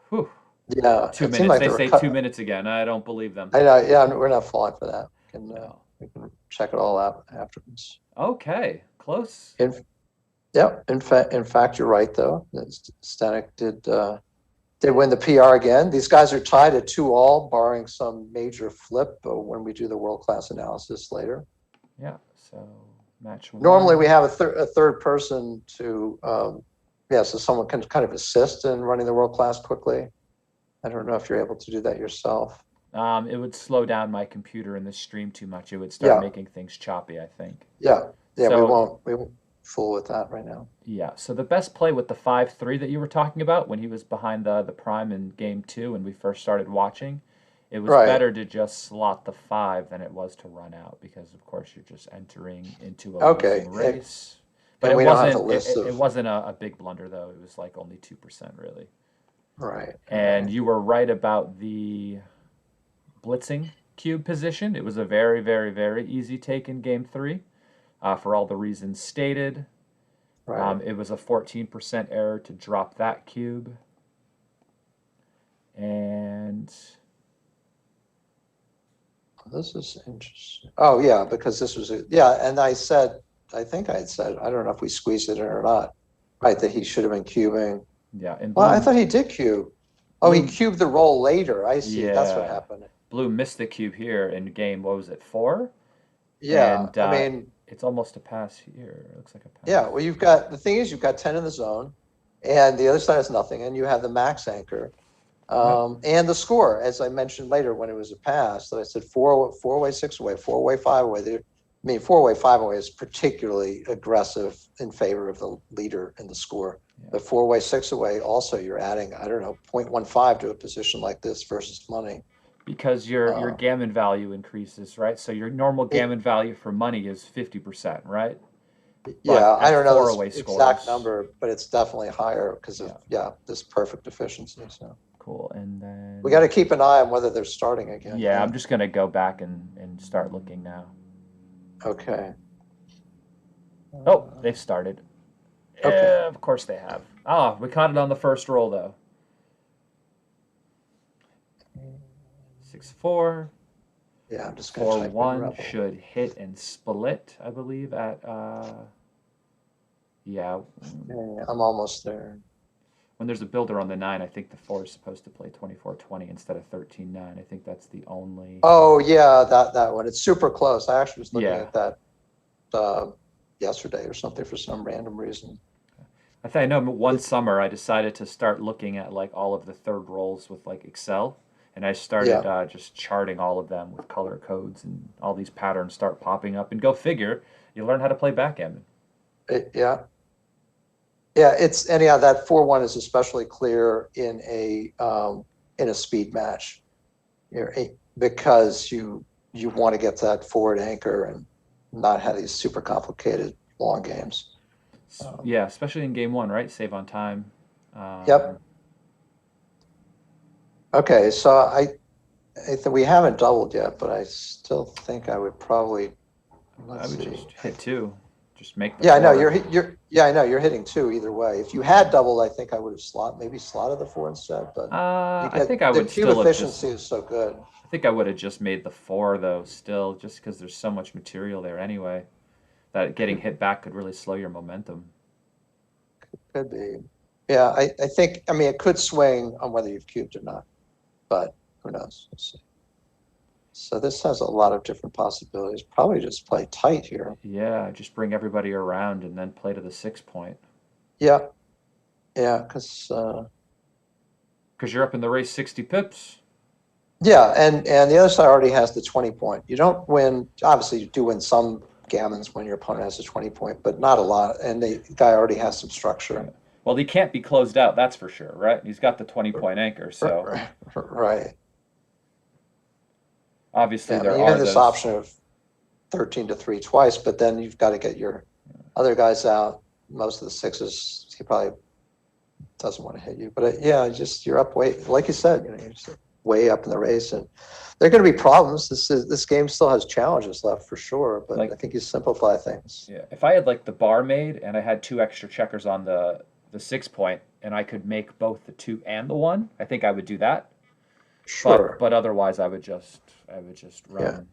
whew. Yeah. 2 minutes. Like they say 2 minutes again. I don't believe them. I know. Yeah, we're not falling for that. We can check it all out afterwards. Okay. Close. In fact, you're right, though. Zdenek did win the PR again. These guys are tied at 2-all, barring some major flip when we do the world-class analysis later. Yeah, so match 1. Normally we have a third person to, so someone can kind of assist in running the world-class quickly. I don't know if you're able to do that yourself. It would slow down my computer in the stream too much. It would start making things choppy, I think. Yeah, so, we won't fool with that right now. Yeah, so the best play with the 5-3 that you were talking about when he was behind the prime in game 2 when we first started watching, it was better to just slot the 5 than it was to run out because of course you're just entering into a losing race. But it wasn't a big blunder though. It was like only 2% really. Right. And you were right about the blitzing cube position. It was a very, very, very easy take in game 3. For all the reasons stated. Right. It was a 14% error to drop that cube. And this is interesting. Oh, yeah, because this was and I think I had said, I don't know if we squeezed it in or not, right, that he should have been cubing. Yeah. And I thought he did cube. Oh, he cubed the roll later. I see. Yeah. That's what happened. Blue missed the cube here in game, what was it, 4? Yeah, and, I mean, it's almost a pass here. It looks like a pass. Yeah, well, you've got 10 in the zone, and the other side has nothing, and you have the max anchor, and the score, as I mentioned later when it was a pass. So I said 4-way, 6-away, 4-way, 5-away. I mean, 4-way, 5-away is particularly aggressive in favor of the leader in the score. Yeah. But 4-way, 6-away, also you're adding 0.15 to a position like this versus money. Because your gammon value increases, right? So your normal gammon value for money is 50%, right? Yeah, I don't know four this away exact scores. number, but it's definitely higher because of this perfect efficiency. So cool. And then we got to keep an eye on whether they're starting again. Yeah, I'm just gonna go back and start looking now. Okay. Oh, they've started. Okay. Of course they have. Ah, we caught it on the first roll though. 6-4. Yeah, I'm just gonna type in 4-1 Rebel. should hit and split, I believe, at yeah. Yeah, I'm almost there. When there's a builder on the 9, I think the 4 is supposed to play 24-20 instead of 13-9. I think that's the only. Oh yeah, that one. It's super close. I actually was looking Yeah. at that yesterday or something for some random reason. I know one summer I decided to start looking at like all of the third rolls with like Excel, and I started just charting all of them with color codes, and all these patterns start popping up. And go figure, you learn how to play backgammon. Yeah. It's anyhow that 4-1 is especially clear in a speed match, because you want to get that forward anchor and not have these super complicated long games. Yeah, especially in game 1, right? Save on time. Yep. Okay, so I think we haven't doubled yet, but I still think I would probably. I would just hit 2. Just make the. Yeah, I know I know you're hitting 2 either way. If you had doubled, I think I would have slotted the 4 instead. But I think I would the cube still efficiency is so good. I think I would have just made the 4 though, still, just because there's so much material there anyway. That getting hit back could really slow your momentum. Could be. Yeah, I think, I mean, it could swing on whether you've cubed or not, but who knows? We'll see. So this has a lot of different possibilities. Probably just play tight here. Yeah, just bring everybody around and then play to the 6 point. Yeah, because you're up in the race 60 pips. Yeah, and the other side already has the 20 point. You don't win. Obviously, you do win some gammons when your opponent has a 20 point, but not a lot. And the guy already has some structure. Yeah. Well, he can't be closed out, that's for sure, right? He's got the 20 point anchor, so. Right. Obviously, there you are have this option of 13-3 twice, but then you've got to get your other guys out. Most of the 6s, he probably doesn't want to hit you. But just you're up way, like you said, you're just way up in the race, and there are going to be problems. This game still has challenges left for sure, but I think you simplify things. Yeah, if I had like the bar made and I had 2 extra checkers on the 6 point, and I could make both the 2 and the 1, I think I would do that. Sure. But otherwise, I would just run.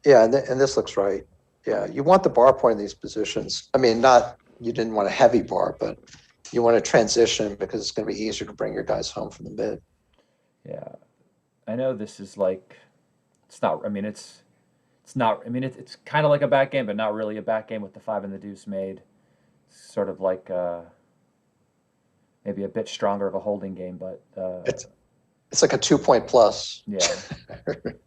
Yeah, and this looks right. Yeah, you want the bar point in these positions. I mean, you didn't want a heavy bar, but you want to transition because it's going to be easier to bring your guys home from the mid. Yeah, I know this is like, it's not. I mean, it's not. I mean, it's kind of like a back game, but not really a back game with the 5 and the deuce made. It's sort of like maybe a bit stronger of a holding game, but it's like a 2 point plus. Yeah,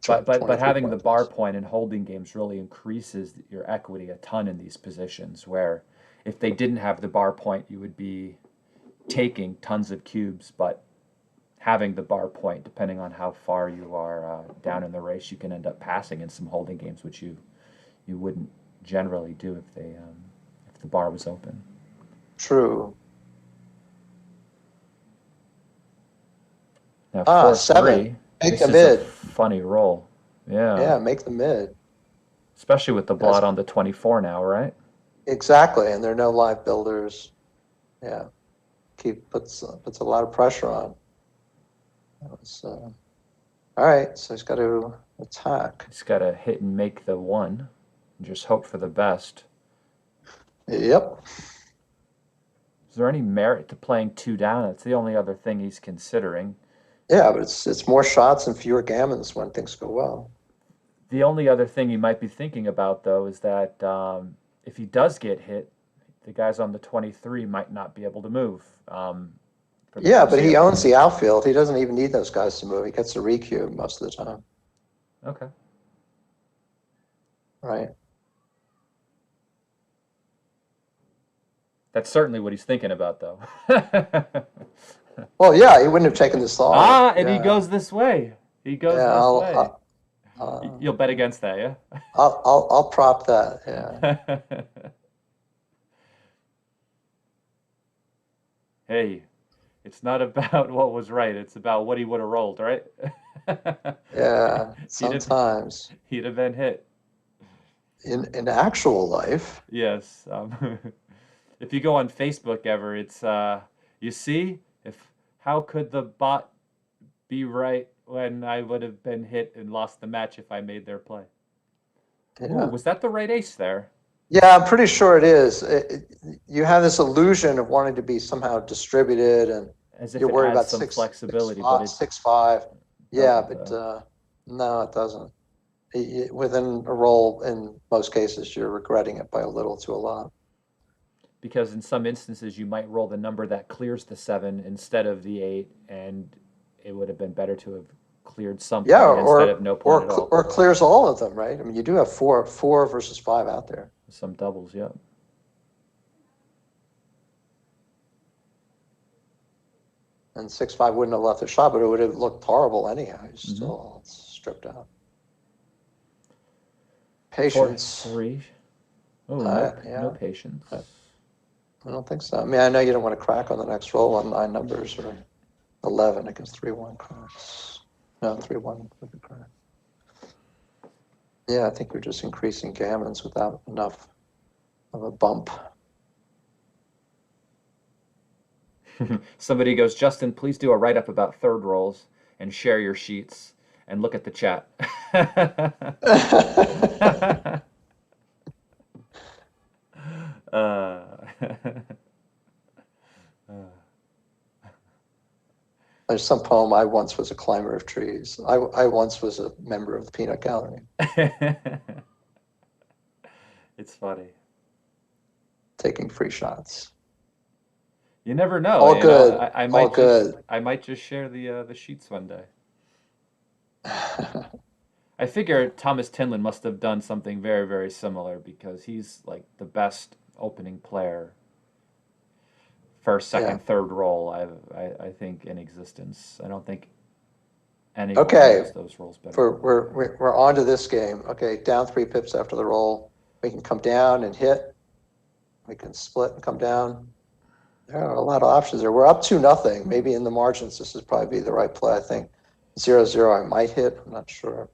but having the bar point in holding games really increases your equity a ton in these positions. Where if they didn't have the bar point, you would be taking tons of cubes, but having the bar point, depending on how far you are down in the race, you can end up passing in some holding games, which you wouldn't generally do if the bar was open. True. Now 4-3. Make the mid. Funny roll. Yeah. Yeah, make the mid. Especially with the blot on the 24 now, right? Exactly, and there are no live builders. Yeah, puts a lot of pressure on. All right, so he's got to attack. He's got to hit and make the 1, and just hope for the best. Yep. Is there any merit to playing 2 down? That's the only other thing he's considering. Yeah, but it's more shots and fewer gammons when things go well. The only other thing you might be thinking about, though, is that if he does get hit, the guys on the 23 might not be able to move. Yeah, but he owns the outfield. He doesn't even need those guys to move. He gets the recube most of the time. Okay. Right. That's certainly what he's thinking about, though. Well, yeah, he wouldn't have taken this long. And he goes this way. He goes this way. You'll bet against that, yeah? I'll prop that. Yeah. Hey, it's not about what was right. It's about what he would have rolled, right? Yeah, He'd have sometimes he'd have been hit. in actual life. Yes. If you go on Facebook ever, it's you see if how could the bot be right when I would have been hit and lost the match if I made their play. Ooh, Yeah. was that the right ace there? Yeah, I'm pretty sure it is. You have this illusion of wanting to be somehow distributed, and As if you're it worried adds about some six, flexibility, but it 6-5. Yeah, doesn't. but no, it doesn't. Within a roll, in most cases, you're regretting it by a little to a lot. Because in some instances, you might roll the number that clears the 7 instead of the 8, and it would have been better to have cleared some Yeah, point instead of no point at all. or clears all of them, right? I mean, you do have four versus 5 out there. Some doubles, yeah. And 6-5 wouldn't have left a shot, but it would have looked horrible anyhow. You're still stripped out. Patience. 4-3. Oh, no patience. I don't think so. I mean, I know you don't want to crack on the next roll on 9 numbers or 11 against 3-1 cracks. No, 3-1 would be crack. Yeah, I think you're just increasing gammons without enough of a bump. Somebody goes, Justin, please do a write-up about third rolls and share your sheets and look at the chat. There's some poem, I once was a climber of trees. I once was a member of the peanut gallery. It's funny. Taking free shots. You never know. All good. Know, I all good. I might just share the sheets one day. I figure Thomas Tinlin must have done something very, very similar because he's like the best opening player, first, second, third roll. I think in existence. I don't think anyone knows those rolls better. We're on to this game. Okay, down 3 pips after the roll. We can come down and hit. We can split and come down. There are a lot of options there. We're up 2-0. Maybe in the margins, this is probably the right play. I think 0-0 I might hit. I'm not sure.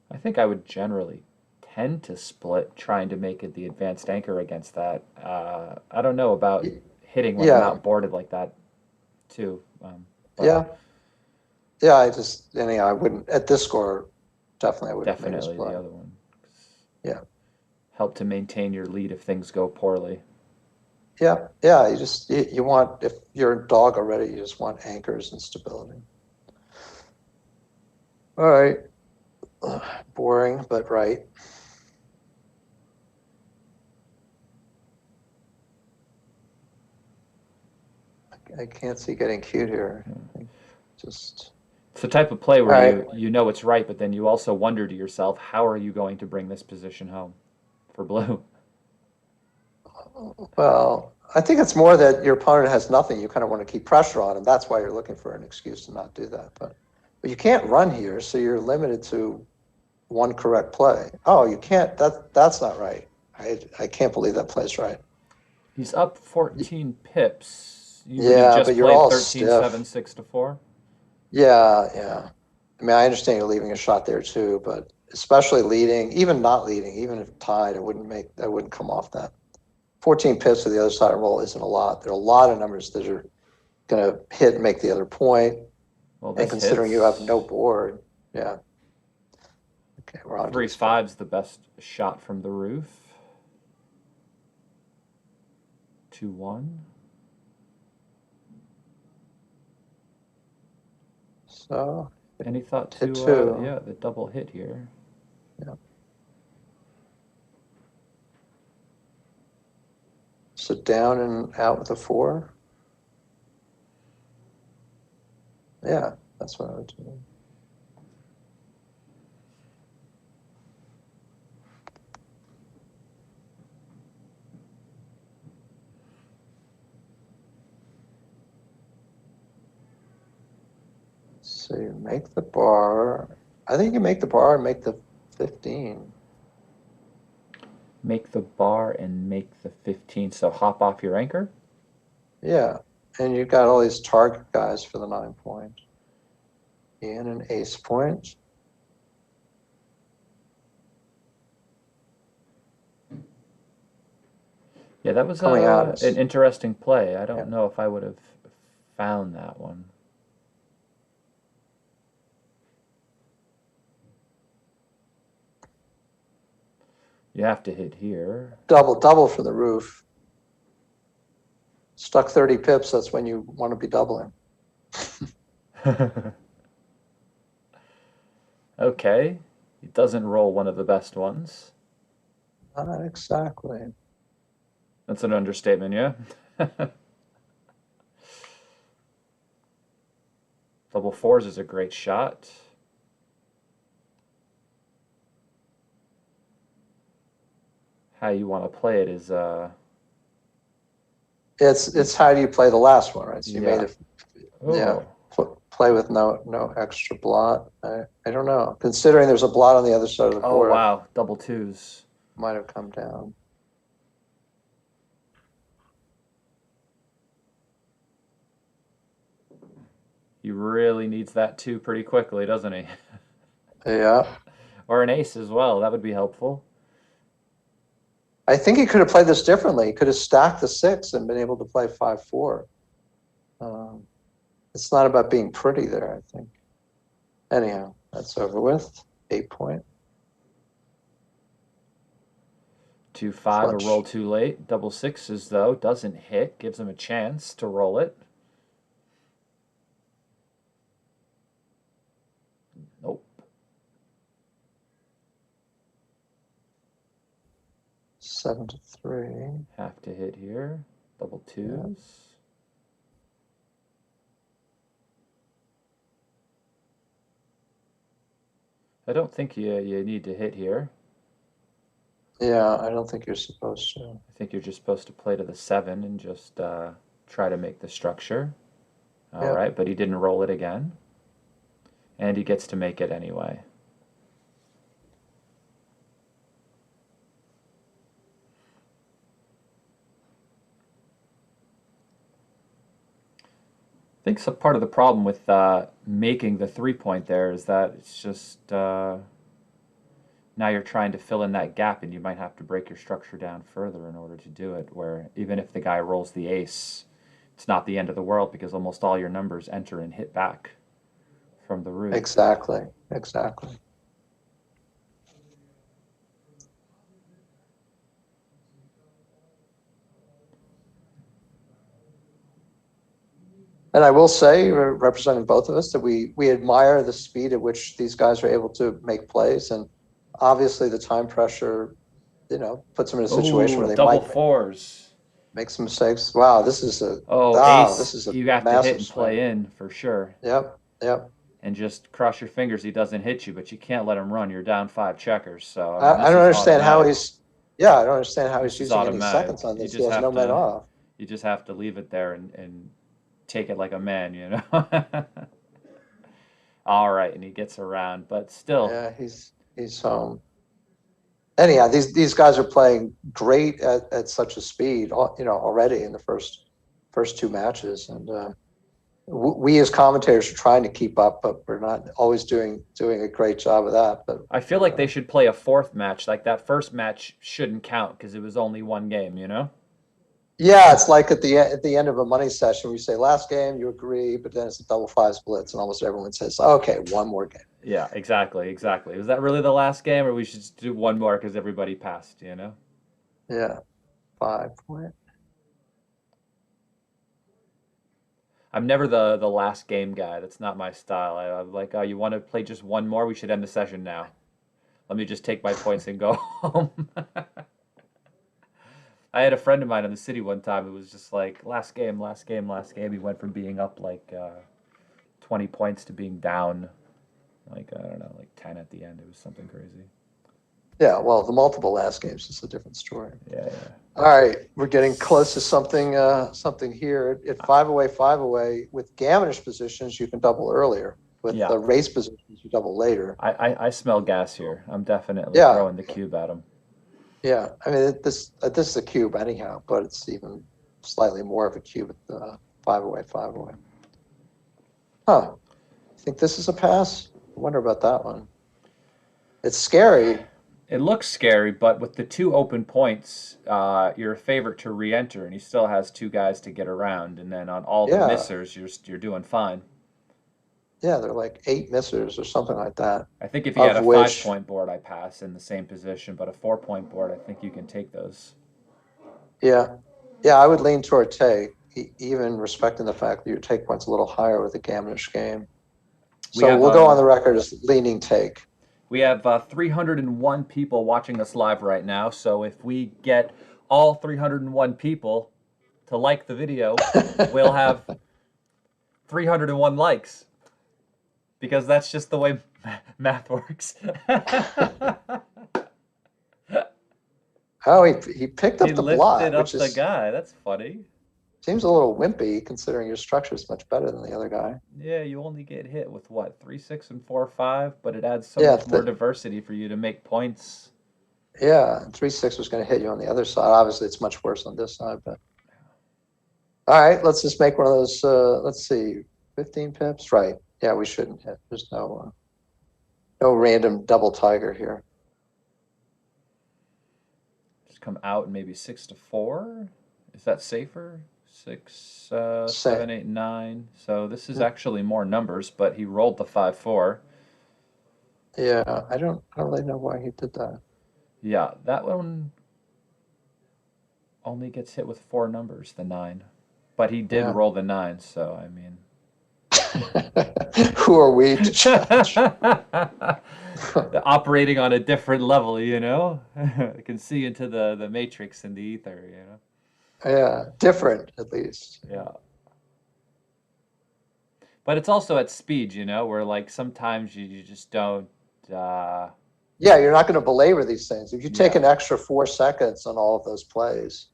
I think I would generally tend to split, trying to make it the advanced anchor against that. I don't know about hitting when I'm not boarded like that, too. Yeah, I just I wouldn't at this score. Definitely, I wouldn't. Definitely the other one. Yeah. Help to maintain your lead if things go poorly. Yeah. You want, if you're a dog already, you just want anchors and stability. All right. Boring, but right. I can't see getting cute here. Just. It's the type of play where you know it's right, but then you also wonder to yourself, how are you going to bring this position home for blue? Well, I think it's more that your opponent has nothing. You kind of want to keep pressure on him. That's why you're looking for an excuse to not do that. But you can't run here, so you're limited to one correct play. Oh, you can't. That's not right. I can't believe that play's right. He's up 14 pips. But you're all 13, stiff. 7, 6-4. Yeah. I mean, I understand you're leaving a shot there too, but especially leading, even not leading, even if tied, I wouldn't come off that. 14 pips to the other side of roll isn't a lot. There are a lot of numbers that are going to hit and make the other point. Well, and considering you have no board, yeah. Okay, we're on 3-5's the best shot from the roof. 2-1. So. Any thought to the double hit here? Yeah. So down and out with a 4. Yeah, that's what I would do. So you make the bar. I think you make the bar and make the 15. Make the bar and make the 15. So hop off your anchor? Yeah, and you've got all these target guys for the 9 point. And an ace point. Yeah, that was Coming at us. an interesting play. I don't Yeah. know if I would have found that one. You have to hit here. Double for the roof. Stuck 30 pips, that's when you want to be doubling. Okay. It doesn't roll one of the best ones. Not exactly. That's an understatement, yeah? Double fours is a great shot. How you want to play it is It's how do you play the last one, right? So you made it. Yeah. Oh. Play with no extra blot. I don't know. Considering there's a blot on the other side of the Oh board, wow, double twos. might have come down. He really needs that two pretty quickly, doesn't he? Yeah. Or an ace as well. That would be helpful. I think he could have played this differently. He could have stacked the 6 and been able to play 5-4. It's not about being pretty there, I think. Anyhow, that's over with. 8 point. 2-5, a roll too late. Double sixes, though, doesn't hit. Gives him a chance to roll it. Nope. 7-3. Have to hit here. Double twos. Yeah. I don't think you need to hit here. Yeah, I don't think you're supposed to. I think you're just supposed to play to the 7 and just try to make the structure. All right, but he didn't roll it again. And he gets to make it anyway. I think some part of the problem with making the 3 point there is that it's just now you're trying to fill in that gap, and you might have to break your structure down further in order to do it, where even if the guy rolls the ace, it's not the end of the world because almost all your numbers enter and hit back from the roof. Exactly. And I will say, representing both of us, that we admire the speed at which these guys are able to make plays, and obviously the time pressure, puts them in a situation where they double might fours. make some mistakes. Wow, this is a ace. This is a you have to hit and play in for sure. Yep. And just cross your fingers he doesn't hit you, but you can't let him run. You're down 5 checkers. So I don't understand how he's. Yeah, I don't understand how he's using any seconds on this. He has no men off. You just have to leave it there and take it like a man, you know. All right, and he gets around, but still. Yeah, he's home. Anyhow, these guys are playing great at such a speed, already in the first 2 matches, and we as commentators are trying to keep up, but we're not always doing a great job of that. But I feel like they should play a 4th match. Like that first match shouldn't count because it was only 1 game, you know. Yeah, it's like at the end of a money session, we say last game, you agree, but then it's a double 5 splits, and almost everyone says, okay, 1 more game. Yeah, exactly. Was that really the last game, or we should just do 1 more because everybody passed, you know? Yeah, 5 point. I'm never the last game guy. That's not my style. I'm like, oh, you want to play just 1 more? We should end the session now. Let me just take my points and go home. I had a friend of mine in the city one time who was just like, last game. He went from being up like 20 points to being down, like, I don't know, like 10 at the end. It was something crazy. Yeah, well, the multiple last games is a different story. Yeah. All right, we're getting close to something here. At 5 away, with gammonish positions, you can double earlier. With the race positions, you double later. I smell gas here. I'm definitely throwing the cube at him. Yeah, I mean, this is a cube anyhow, but it's even slightly more of a cube at the 5-away, 5-away. Huh. I think this is a pass. I wonder about that one. It's scary. It looks scary, but with the 2 open points, you're a favorite to re-enter, and he still has 2 guys to get around. And then on all the missers, you're doing fine. Yeah, they're like 8 missers or something like that. I think if you had a 5-point board, I pass in the same position, but a 4-point board, I think you can take those. Yeah. Yeah, I would lean toward take, even respecting the fact that your take point's a little higher with a Gamnish game. So we'll go on the record as leaning take. We have 301 people watching us live right now, so if we get all 301 people to like the video, we'll have 301 likes. Because that's just the way math works. Oh, he picked up the block. He lifted up the guy. That's funny. Seems a little wimpy considering your structure is much better than the other guy. Yeah, you only get hit with what, 3, 6, and 4, 5, but it adds so much more diversity for you to make points. Yeah, 3, 6 was going to hit you on the other side. Obviously, it's much worse on this side, but all right, let's just make one of those. Let's see, 15 pips, right? Yeah, we shouldn't hit. There's no random double tiger here. Just come out and maybe 6 to 4. Is that safer? 6, 7, 8, 9. So this is actually more numbers, but he rolled the 5, 4. Yeah, I don't really know why he did that. Yeah, that one only gets hit with 4 numbers, the 9. But he did roll the 9, so I mean. Who are we to judge? Operating on a different level, you know? I can see into the matrix and the ether, you know? Yeah, different at least. Yeah. But it's also at speed, you know, where like sometimes you just don't. Yeah, you're not going to belabor these things. If you take an extra 4 seconds on all of those plays,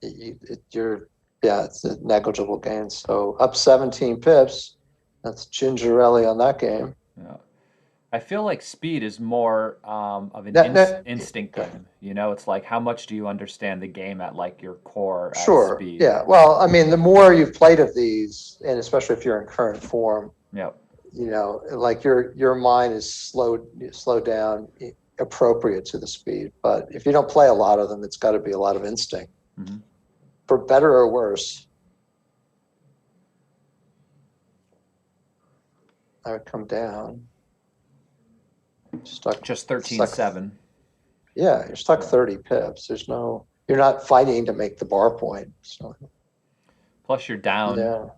it's a negligible gain. So up 17 pips. That's Gingerelli on that game. Yeah. I feel like speed is more of an instinct game. You know, it's like how much do you understand the game at like your core at speed? Yeah. Well, I mean, the more you've played of these, and especially if you're in current form, you know, like your mind is slowed down appropriate to the speed. But if you don't play a lot of them, it's got to be a lot of instinct, for better or worse. I would come down. Stuck just 13-7. Yeah, you're stuck 30 pips. You're not fighting to make the bar point. So plus you're down a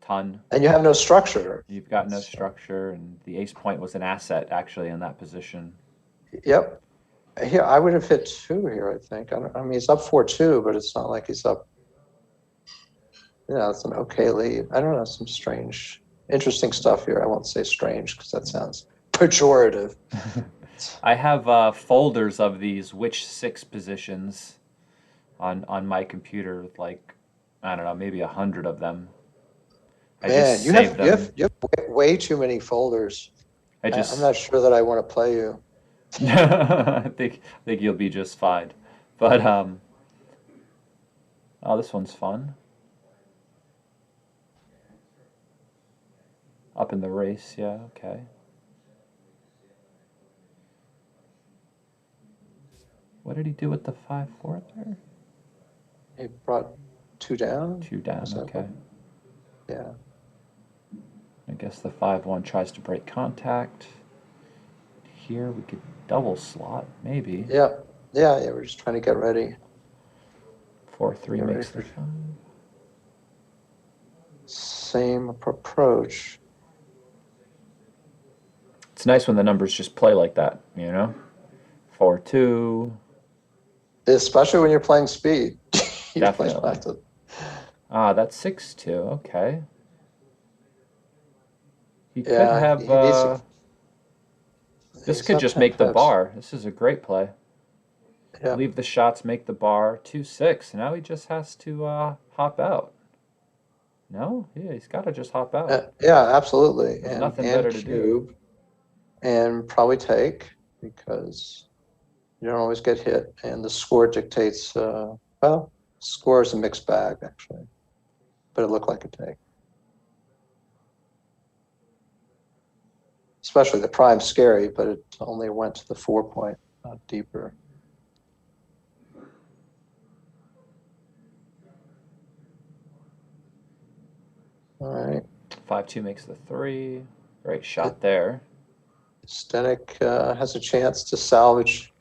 ton. And you have no structure. You've got no structure, and the ace point was an asset actually in that position. Yep. Here I would have hit 2 here, I think. I mean he's up 4-2, but it's not like he's up. Yeah, it's an okay lead. I don't know, some strange, interesting stuff here. I won't say strange because that sounds pejorative. I have folders of these which 6 positions on my computer with like, I don't know, maybe 100 of them. Man, you have way too many folders. I'm not sure that I want to play you. I think you'll be just fine. But oh, this one's fun. Up in the race, yeah, okay. What did he do with the 5-4 there? He brought 2 down. 2 down, okay. Yeah. I guess the 5-1 tries to break contact. Here we could double slot, maybe. Yeah, we're just trying to get ready. 4-3 makes the 5. Same approach. It's nice when the numbers just play like that, you know? 4-2. Especially when you're playing speed. Definitely. That's 6-2, okay. He could have... this could just make the bar. This is a great play. Yeah. Leave the shots, make the bar. 2-6. Now he just has to hop out. No? Yeah, he's got to just hop out. Yeah, absolutely. There's nothing better to do. And probably take, because you don't always get hit. And the score dictates, Score is a mixed bag, actually, but it looked like a take. Especially the prime scary, but it only went to the 4-point, not deeper. All right. 5-2 makes the 3. Great shot there. Zdenek has a chance to salvage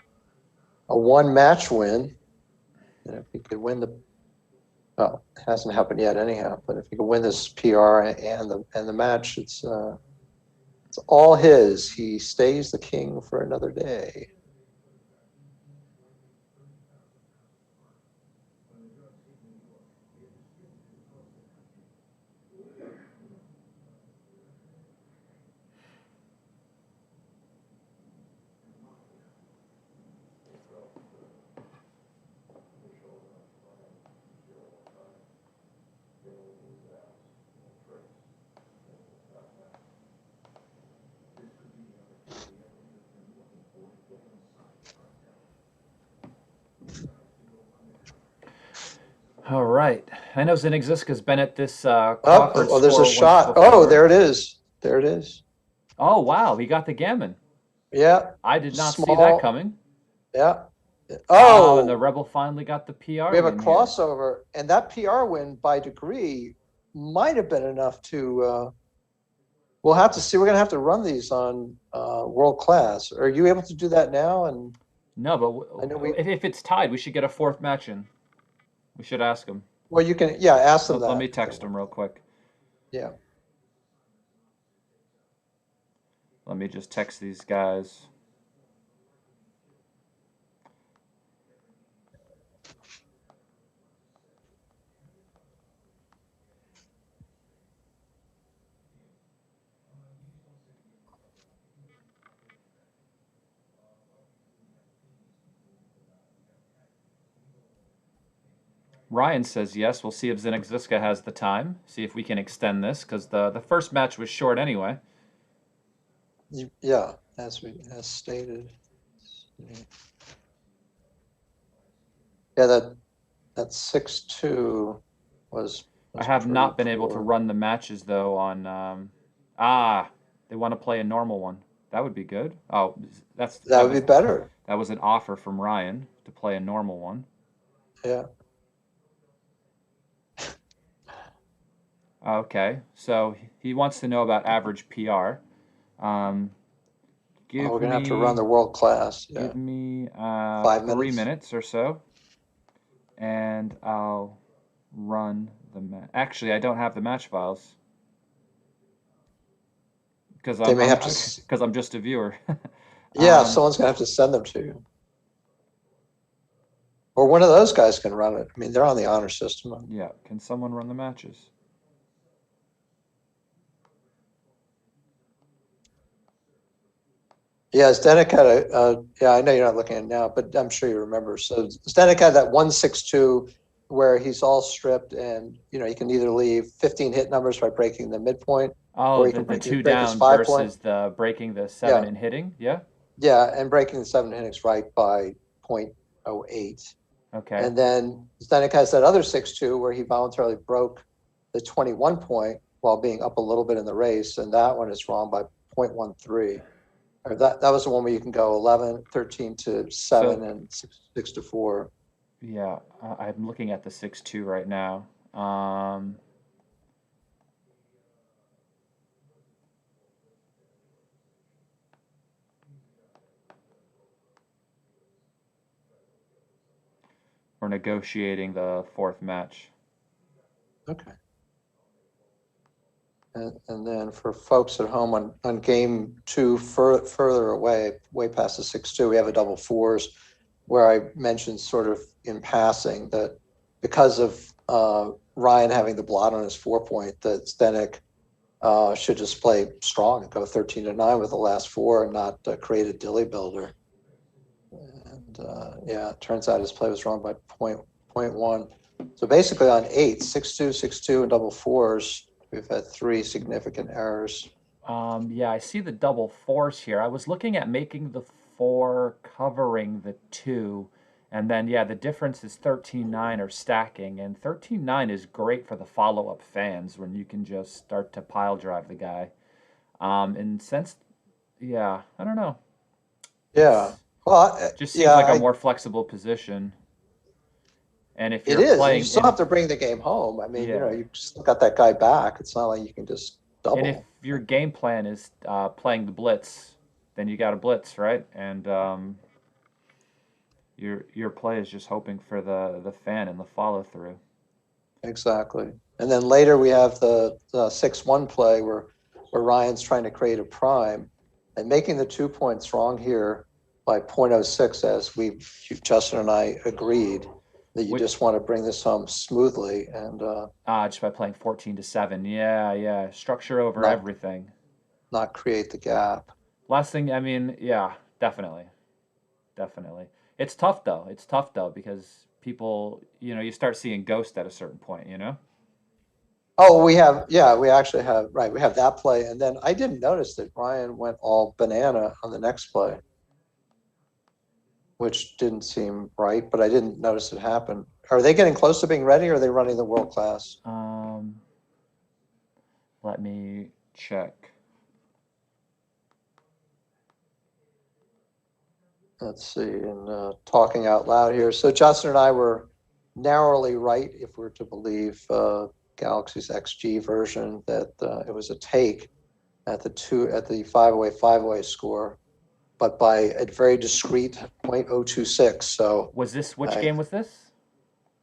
a 1-match win. And if he could win well, it hasn't happened yet anyhow, but if he could win this PR and the match, it's all his. He stays the king for another day. All right. I know Zizka's been at this Crawford Oh, there's a score shot. once before. Oh, there it is. There it is. Oh, wow. He got the gammon. Yeah. I did not see that coming. Yeah. Oh, and the Rebel finally got the PR We have a win crossover, and that PR win by degree might have been enough to. We'll have to see. We're going to have to run these on world class. Are you able to do that now? And no, but if it's tied, we should get a 4th match in. We should ask him. Well, you can. Yeah, ask them that. Let me text him real quick. Yeah. Let me just text these guys. Ryan says yes. We'll see if Zizka has the time. See if we can extend this, because the first match was short anyway. Yeah, as stated. Yeah, that 6-2 was I have not been able to run the matches though on. They want to play a normal one. That would be good. Oh, that would be better. That was an offer from Ryan to play a normal one. Yeah. Okay, so he wants to know about average PR. We're gonna have to run the world class. Yeah. Give me 3 minutes or so, and I'll run the match. Actually, I don't have the match files because I'm just a viewer. Yeah, someone's gonna have to send them to you, or one of those guys can run it. I mean, they're on the honor system. Yeah, can someone run the matches? Yeah, Zdenek had yeah, I know you're not looking at it now, but I'm sure you remember. So Zdenek had that 1-6-2 where he's all stripped, and you can either leave 15 hit numbers by breaking the midpoint. Oh, the 2 down versus the breaking the 7 and hitting, yeah? Yeah, and breaking the 7 innings right by 0.08. Okay. And then Zdenek has that other 6-2 where he voluntarily broke the 21 point while being up a little bit in the race, and that one is wrong by 0.13. Or that was the one where you can go 11, 13 to 7 and 6 to 4. Yeah, I'm looking at the 6-2 right now. We're negotiating the 4th match. Okay. And then for folks at home on game 2, further away, way past the 6-2, we have a double 4s where I mentioned sort of in passing that because of Ryan having the blot on his 4-point, that Zdenek should just play strong and go 13-9 with the last 4 and not create a dilly builder. And yeah, it turns out his play was wrong by 0.1. So basically on 8, 6-2, 6-2, and double 4s, we've had 3 significant errors. Yeah, I see the double 4s here. I was looking at making the 4 covering the 2, And then, yeah, the difference is 13-9 or stacking, and 13-9 is great for the follow-up fans when you can just start to pile drive the guy. And since, yeah, I don't know. Yeah. It's Well, just seems yeah, like a more flexible position. And if it you're is. And you playing still in, have to bring the game home. I mean, yeah, you still got that guy back. It's not like you can just and if double. your game plan is playing the blitz, then you got a blitz, right? And your play is just hoping for the fan and the follow through. Exactly. And then later we have the 6-1 play where Ryan's trying to create a prime and making the 2 points wrong here by .06, as Justin and I agreed that you just want to bring this home smoothly and Just by playing 14-7. Yeah, yeah. Structure over not everything. not create the gap. Last thing, I mean, yeah, definitely. Definitely. It's tough though. It's tough though because people, you start seeing ghost at a certain point, Oh, we actually have, right. We have that play. And then I didn't notice that Ryan went all banana on the next play, which didn't seem right, but I didn't notice it happen. Are they getting close to being ready or are they running the world class? Let me check. Let's see, and talking out loud here. So Justin and I were narrowly right if we're to believe Galaxy's XG version that it was a take at the 5-away score, but by a very discrete .026. So Which game was this?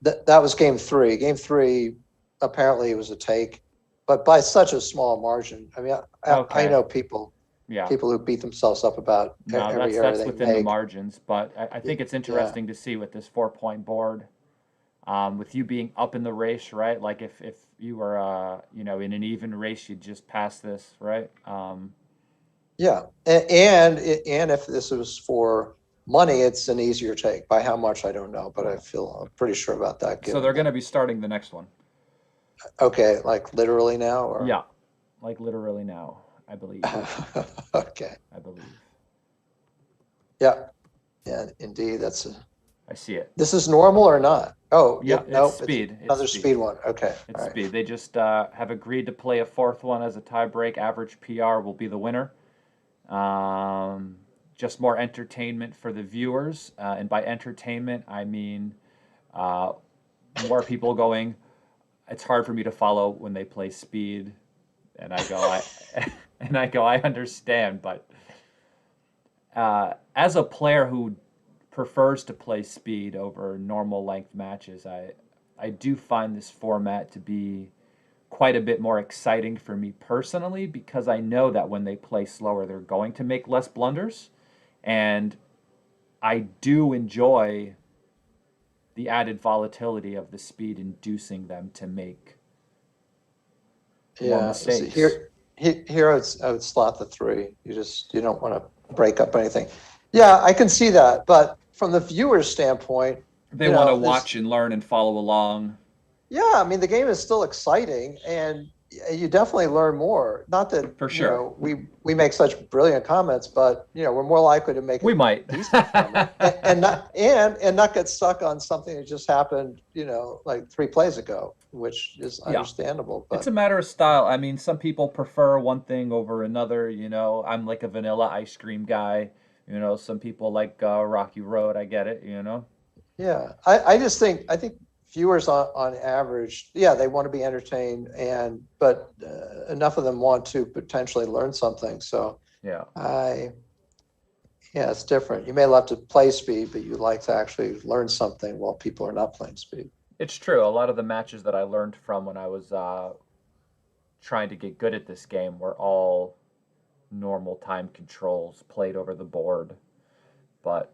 That was game 3. Game 3, apparently it was a take, but by such a small margin. I mean, I know people who beat themselves up about every error that's they within the make. margins, but I think it's interesting to see with this 4-point board, with you being up in the race, right? Like if you were, in an even race, you'd just pass this, right? Yeah, and if this was for money, it's an easier take. By how much, I don't know, but I'm pretty sure about that. So they're going to be starting the next one. Okay, like literally now, or yeah, like literally now, I believe. Okay. I believe. Yeah, indeed, I see it. This is normal or not? Oh, yeah, no, speed. It's another speed one. Okay, it's speed. They just have agreed to play a 4th one as a tiebreak. Average PR will be the winner. Just more entertainment for the viewers, and by entertainment I mean more people going. It's hard for me to follow when they play speed, and I go, I understand, but as a player who prefers to play speed over normal length matches, I do find this format to be quite a bit more exciting for me personally, because I know that when they play slower, they're going to make less blunders, and I do enjoy the added volatility of the speed inducing them to make more mistakes. Here I would slot the 3. You don't want to break up anything. Yeah, I can see that, but from the viewer's standpoint, they want to watch and learn and follow along. Yeah, I mean, the game is still exciting, and you definitely learn more. Not that for sure we make such brilliant comments, but we're more likely to make decent comment and not get stuck on something that just happened, like 3 plays ago, which is understandable. But it's a matter of style. I mean, some people prefer one thing over another. I'm like a vanilla ice cream guy. Some people like Rocky Road. I get it. Yeah, I think viewers on average, they want to be entertained, but enough of them want to potentially learn something. So it's different. You may love to play speed, but you like to actually learn something while people are not playing speed. It's true. A lot of the matches that I learned from when I was trying to get good at this game were all normal time controls played over the board. But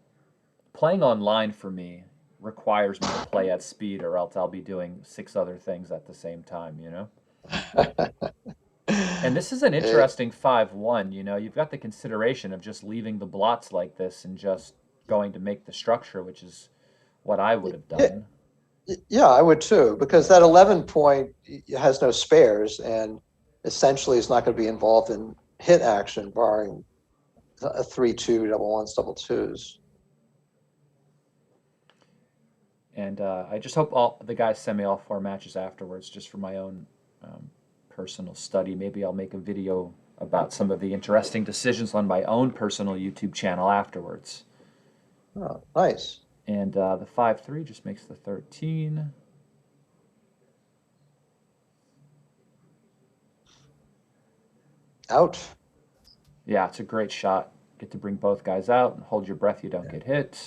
playing online for me requires me to play at speed, or else I'll be doing 6 other things at the same time, And this is an interesting 5-1, You've got the consideration of just leaving the blots like this and just going to make the structure, which is what I would have done. Yeah, I would too, because that 11 point has no spares and essentially is not going to be involved in hit action, barring a 3-2, double ones, double twos. And I just hope all the guys send me all 4 matches afterwards, just for my own personal study. Maybe I'll make a video about some of the interesting decisions on my own personal YouTube channel afterwards. Oh, nice. And the 5-3 just makes the 13. Out. Yeah, it's a great shot. Get to bring both guys out and hold your breath. You don't get hit.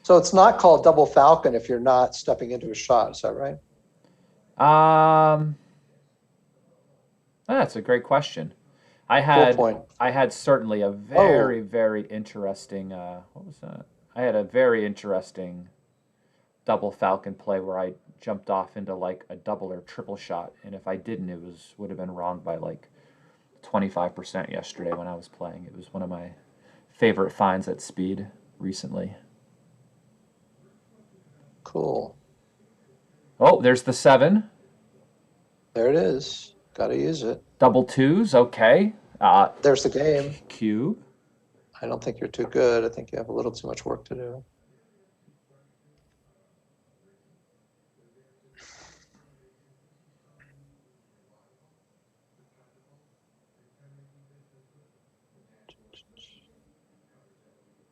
So it's not called double falcon if you're not stepping into a shot. Is that right? That's a great question. I 4 point. had certainly a very, very interesting. What was that? I had a very interesting double falcon play where I jumped off into like a double or triple shot, and if I didn't, would have been wrong by like 25% yesterday when I was playing. It was one of my favorite finds at speed recently. Cool. Oh, there's the 7. There it is. Got to use it. Double 2s, okay. There's the game. Cube. I don't think you're too good. I think you have a little too much work to do.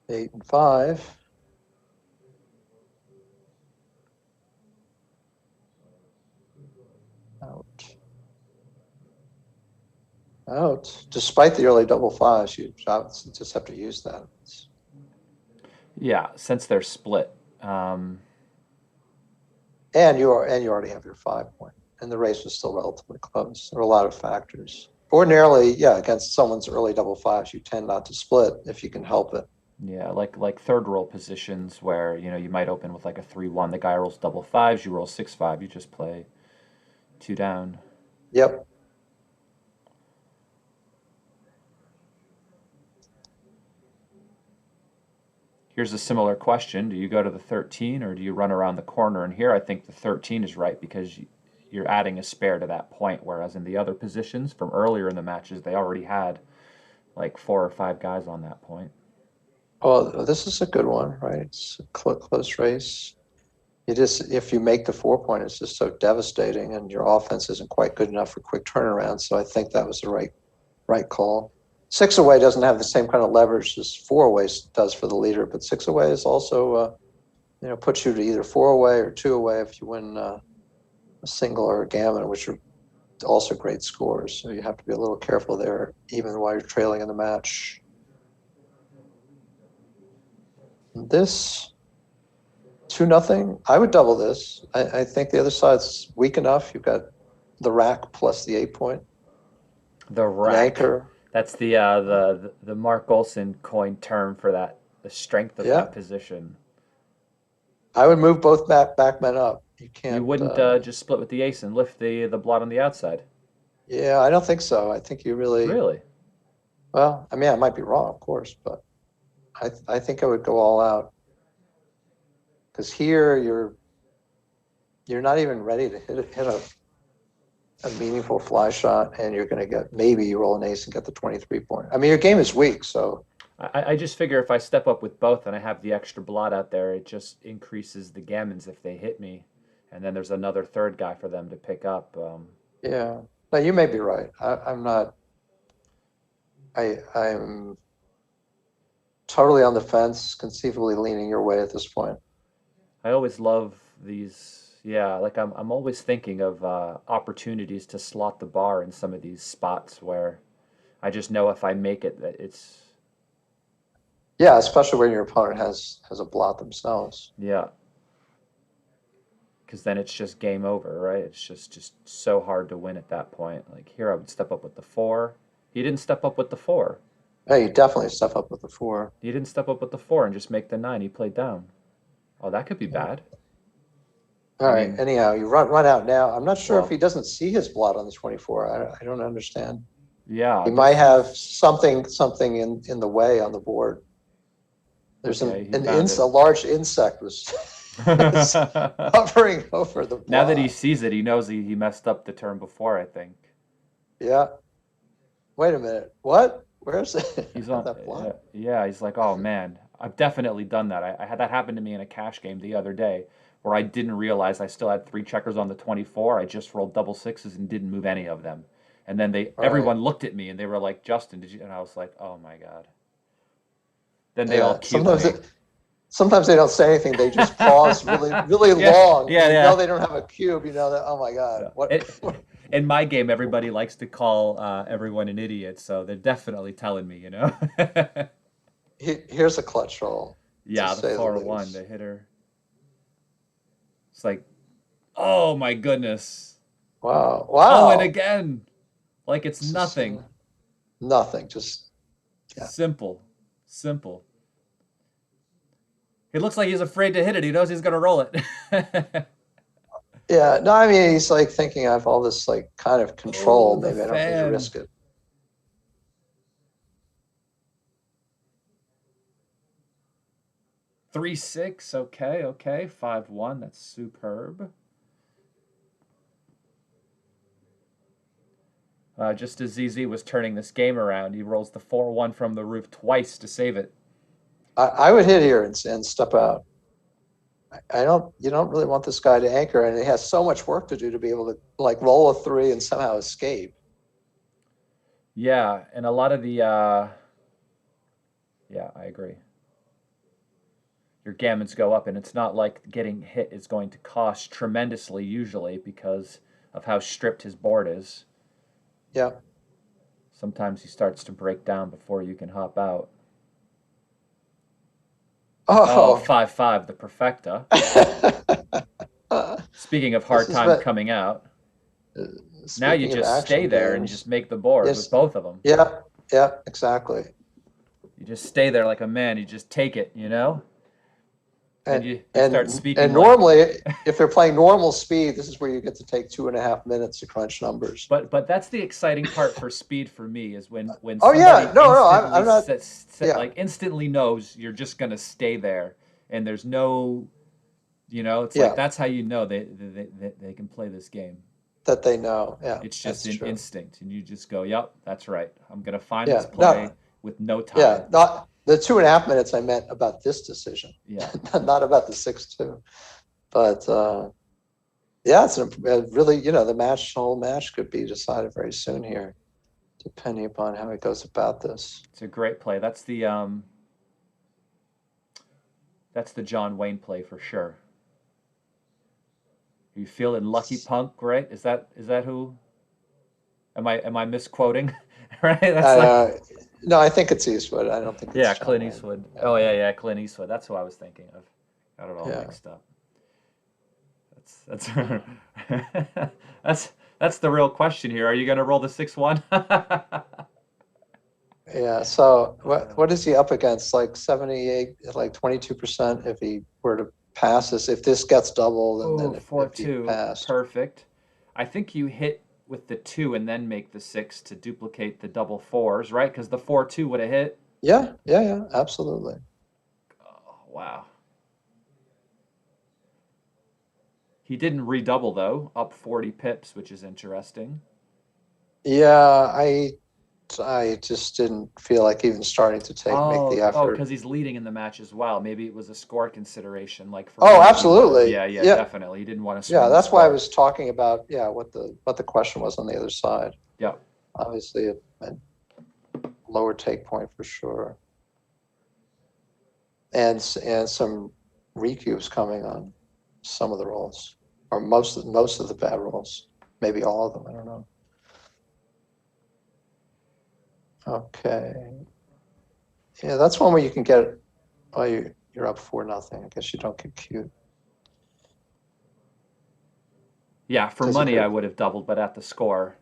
Eight and 5. Out. Out. Despite the early double 5s, you just have to use that. Yeah, since they're split. And you already have your 5 point, and the race was still relatively close. There are a lot of factors. Ordinarily, yeah, against someone's early double 5s, you tend not to split if you can help it. Yeah, like third roll positions where you might open with like a 3-1. The guy rolls double 5s, you roll 6-5. You just play 2 down. Yep. Here's a similar question. Do you go to the 13 or do you run around the corner? And here I think the 13 is right because you're adding a spare to that point, whereas in the other positions from earlier in the matches, they already had like 4 or 5 guys on that point. Oh, this is a good one, right? It's a close race. If you make the 4 point, it's just so devastating, and your offense isn't quite good enough for quick turnaround. So I think that was the right call. 6 away doesn't have the same kind of leverage as 4 away does for the leader, but 6 away is also, puts you to either 4 away or 2 away if you win a single or a gammon, which are also great scores. So you have to be a little careful there, even while you're trailing in the match. This 2-0. I would double this. I think the other side's weak enough. You've got the rack plus the 8 point. The rack. An anchor. That's the Mark Olson coined term for that. The strength of that position. I would move both backmen up. You can't. You wouldn't just split with the ace and lift the blot on the outside. Yeah, I don't think so. I think you really. Well, I mean, I might be wrong, of course, but I think I would go all out. Because here you're not even ready to hit a meaningful fly shot, and you're going to get, maybe you roll an ace and get the 23 point. I mean, your game is weak, so. I just figure if I step up with both and I have the extra blot out there, it just increases the gammons if they hit me, and then there's another third guy for them to pick up. Yeah, no, you may be right. I'm not. I'm totally on the fence, conceivably leaning your way at this point. I always love these. Yeah, like I'm always thinking of opportunities to slot the bar in some of these spots where I just know if I make it that it's. Yeah, especially when your opponent has a blot themselves. Yeah. Because then it's just game over, right? It's just so hard to win at that point. Like here, I would step up with the 4. He didn't step up with the 4. Yeah, you definitely step up with the 4. He didn't step up with the 4 and just make the 9. He played down. Oh, that could be bad. All right. Anyhow, you run out now. I'm not sure if he doesn't see his blot on the 24. I don't understand. Yeah. He might have something in the way on the board. There's a large insect was hovering over the blot. Now that he sees it, he knows he messed up the turn before, I think. Yeah. Wait a minute. What? Where's it? He's on that blot. Yeah, he's like, oh man, I've definitely done that. I had that happen to me in a cash game the other day where I didn't realize I still had 3 checkers on the 24. I just rolled double sixes and didn't move any of them. And then everyone looked at me and they were like, "Justin, did you?" And I was like, "Oh my God." Then they all cubed me. Sometimes they don't say anything. They just pause really Yeah, long. yeah, You yeah. know they don't have a cube. You know that. Oh my God! In my game, everybody likes to call everyone an idiot, so they're definitely telling me, Here's a clutch roll. Yeah, the 4-1, the hitter. It's like, oh my goodness. Wow! Oh, and again, like it's nothing. Nothing. Just simple. He looks like he's afraid to hit it. He knows he's gonna roll it. Yeah, no, I mean he's like thinking I have all this like kind of control. Maybe I don't need to risk it. Three, 6, okay. 5-1, that's superb. Just as ZZ was turning this game around, he rolls the 4-1 from the roof twice to save it. I would hit here and step out. You don't really want this guy to anchor, and he has so much work to do to be able to like roll a 3 and somehow escape. Yeah, and a lot of the yeah, I agree. Your gammons go up, and it's not like getting hit is going to cost tremendously usually because of how stripped his board is. Yeah. Sometimes he starts to break down before you can hop out. Oh, 5-5, the perfecta. Speaking of hard time coming out, now you just stay there and just make the board with both of them. Yeah, exactly. You just stay there like a man. You just take it, And you start speaking. And normally, if they're playing normal speed, this is where you get to take 2.5 minutes to crunch numbers. But that's the exciting part for speed for me is when instantly knows you're just gonna stay there and there's no, it's like that's how you know they can play this game. That they know, yeah. It's just an instinct, and you just go, "Yep, that's right. I'm gonna find this play with no time." Yeah, not the 2.5 minutes I meant about this decision. Yeah. Not about the 6-2. But it's really, the whole match could be decided very soon here, depending upon how he goes about this. It's a great play. That's the John Wayne play for sure. Are you feeling lucky punk, right? Is that who? Am I misquoting? Right? That's no, I think it's Eastwood. I don't think it's Clint Eastwood. Yeah. Oh yeah, Clint Eastwood. That's who I was thinking of. Got it all mixed up. That's the real question here. Are you going to roll the 6-1? Yeah. So what is he up against? Like 78, like 22% if he were to pass this. If this gets doubled, and then if 4-2, perfect. I think you hit with the 2 and then make the 6 to duplicate the double 4s, right? Because the 4-2 would have hit. Yeah, absolutely. Oh, wow. He didn't redouble though, up 40 pips, which is interesting. Yeah, I just didn't feel like even starting to make the effort. Oh, because he's leading in the match as well. Maybe it was a score consideration, like for. Oh, absolutely. Yeah, definitely. He didn't want to. Yeah, that's why I was talking about what the question was on the other side. Yeah. Obviously, a lower take point for sure, and some recubes coming on some of the rolls, or most of the bad rolls, maybe all of them. I don't know. Okay. Yeah, that's one where you can get. Oh, you're up 4-0. I guess you don't get cute. Yeah, for money I would have doubled, but at the score.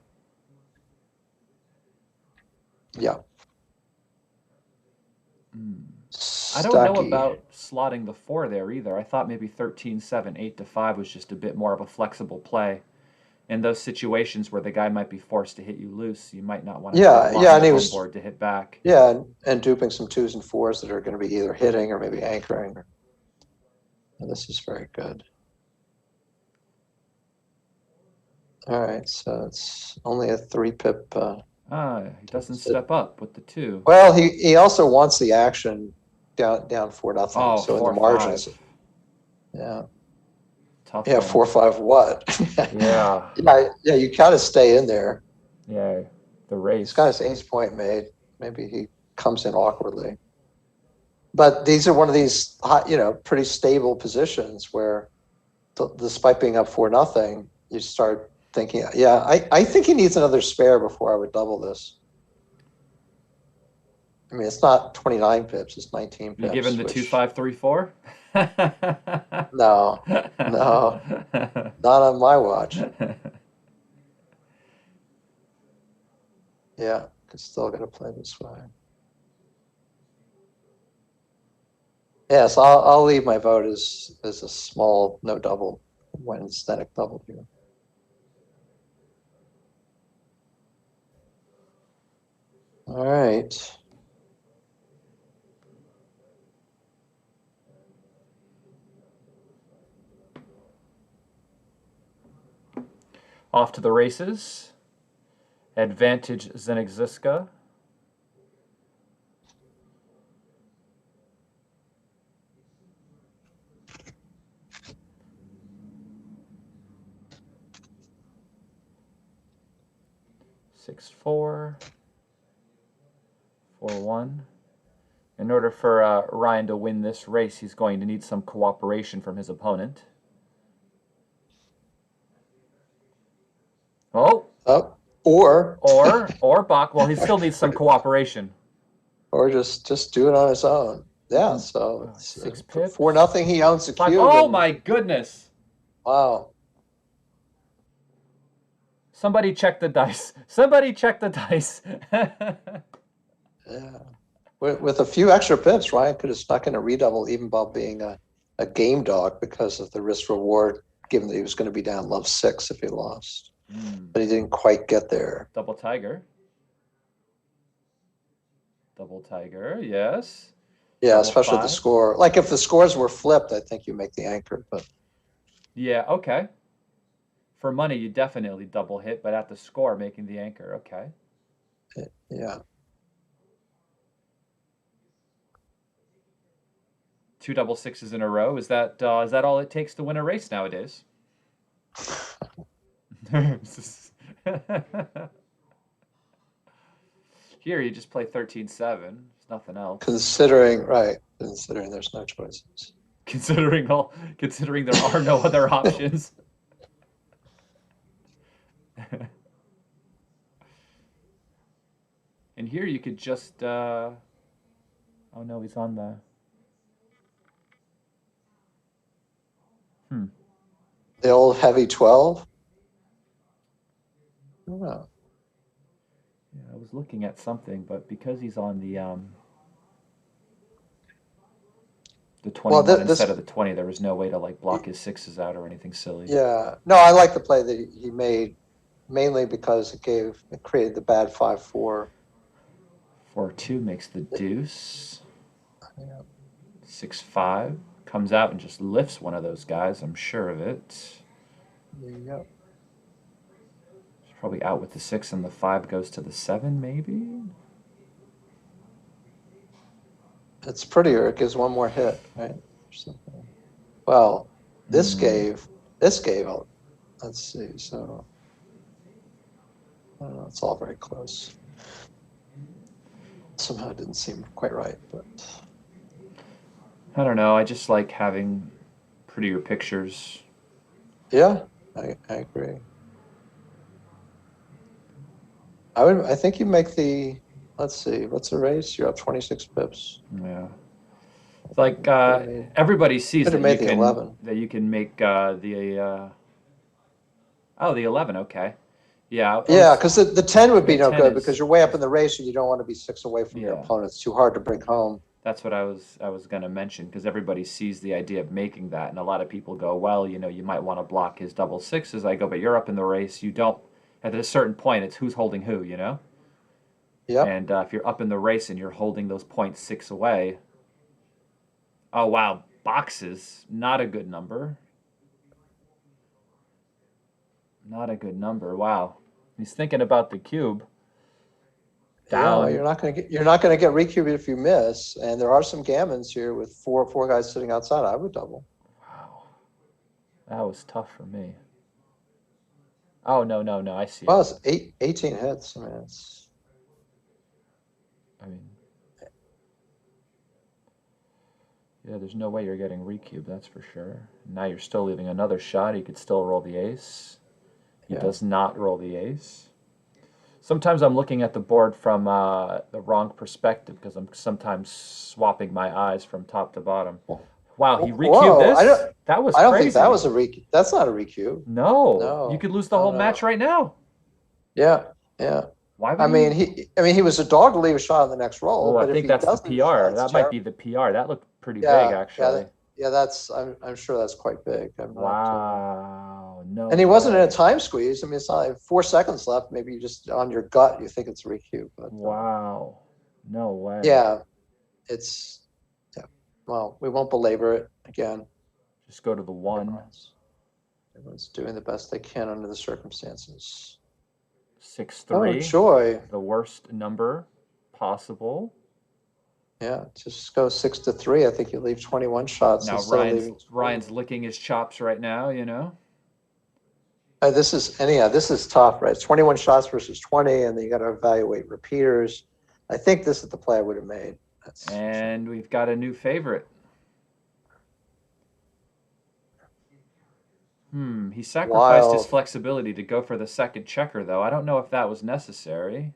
Yeah. I don't know about slotting the 4 there either. I thought maybe 13-7, 8-5 was just a bit more of a flexible play. In those situations where the guy might be forced to hit you loose, you might not want to and he was board to hit back. Yeah, and duping some 2s and 4s that are going to be either hitting or maybe anchoring. And this is very good. All right, so it's only a 3-pip. He doesn't step up with the 2. Well, he also wants the action down 4-0. Oh, so in the margins. Yeah. tough. Yeah, one. 4-5 what? Yeah. Yeah, you gotta stay in there. Yeah, the race. He's got his ace point made. Maybe he comes in awkwardly. But these are one of these, pretty stable positions where, despite being up 4-0, you start thinking, yeah, I think he needs another spare before I would double this. I mean, it's not 29 pips; it's 19 pips. You give him the 2-5-3-4? No, not on my watch. Yeah, still got to play this way. Yes, I'll leave my vote as a small no double when Zdenek doubled here. All right. Off to the races. Advantage Zdenek Zizka. Six, 4, 4-1. In order for Ryan to win this race, he's going to need some cooperation from his opponent. Oh. Or Bach. Well, he still needs some cooperation. Or just do it on his own. Yeah. So 6 pips. 4-0. He owns the cube. Oh my goodness! Wow. Somebody check the dice. Somebody check the dice. Yeah. With a few extra pips, Ryan could have stuck in a redouble even while being a game dog because of the risk reward, given that he was going to be down love 6 if he lost. But he didn't quite get there. Double tiger. Double tiger, yes. Yeah, Double especially 5. the score. Like if the scores were flipped, I think you make the anchor. But yeah, okay. For money, you definitely double hit, but at the score, making the anchor, okay. Yeah. 2 double 6s in a row. Is that all it takes to win a race nowadays? Here, you just play 13-7. There's nothing else. Considering there's no choices. Considering there are no other options. And here you could just oh no, he's on the The old heavy 12. Oh. Yeah, I was looking at something, but because he's on the 21 instead of the 20, there was no way to like block his 6s out or anything silly. Yeah, no, I like the play that he made, mainly because it created the bad 5-4. 4-2 makes the deuce. Yeah. 6-5 comes out and just lifts one of those guys. I'm sure of it. Yep. He's probably out with the 6, and the 5 goes to the 7, maybe. It's prettier. It gives one more hit, right? Or something. Well, this gave. Let's see. So I don't know. It's all very close. Somehow it didn't seem quite right, but I don't know. I just like having prettier pictures. Yeah, I agree. I think you make the. Let's see. What's the race? You're up 26 pips. Yeah. It's like everybody sees that you can make the 11. Okay. Yeah. Yeah, because the 10 would be no good because you're way up in the race and you don't want to be 6 away from your opponent. It's too hard to bring home. That's what I was going to mention because everybody sees the idea of making that, and a lot of people go, well, you might want to block his double 6s. I go, but you're up in the race. You don't. At a certain point, it's who's holding who, Yeah. And if you're up in the race and you're holding those 0.6 away, oh wow, boxes, not a good number. Not a good number. Wow, he's thinking about the cube. Down. Yeah, you're not going to get recubed if you miss, and there are some gammons here with four guys sitting outside. I would double. Wow, That was tough for me. Oh, no, I see Well, it. it's 18 hits. I mean, it's... I mean, yeah, there's no way you're getting recube, that's for sure. Now you're still leaving another shot. He could still roll the ace. He does not roll the ace. Sometimes I'm looking at the board from the wrong perspective because I'm sometimes swapping my eyes from top to bottom. Wow, he recubed this? That was I don't crazy. think that was a recube. That's not a recube. No. You could lose the whole match right now. Yeah. Why would I mean, he was a dog to leave a shot on the next roll. Oh, But I if think he that's the doesn't, PR. That might be the PR. That looked pretty big, actually. I'm sure that's quite big. Wow. No. And he wasn't in a time squeeze. I mean, it's not like 4 seconds left. Maybe you just on your gut you think it's a recube. But, wow. No way. Yeah. Well, we won't belabor it again. Just go to the 1. Everyone's doing the best they can under the circumstances. 6-3. Oh, joy. The worst number possible. Yeah, just go 6-3. I think you leave 21 shots. Now Ryan's licking his chops right now, you know. This is tough, right? It's 21 shots versus 20, and then you got to evaluate repeaters. I think this is the play I would have made. And we've got a new favorite. He sacrificed his flexibility to go for the second checker, though. I don't know if that was necessary.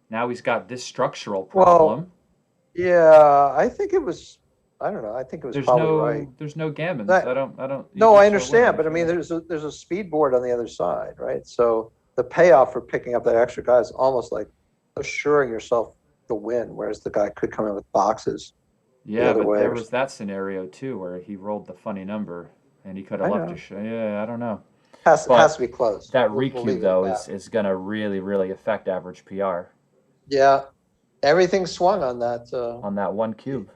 Now he's got this structural problem. Well, yeah, I think it was. I don't know. I think it was probably right. There's no gammons. I don't. No, I understand, but I mean, there's a speed board on the other side, right? So the payoff for picking up that extra guy is almost like assuring yourself the win, whereas the guy could come in with boxes. Yeah, but there was that scenario too where he rolled the funny number and he could have left a shot. Yeah, I don't know. Has to be close. That recube though is going to really, really affect average PR. Yeah, everything swung on that. On that one cube.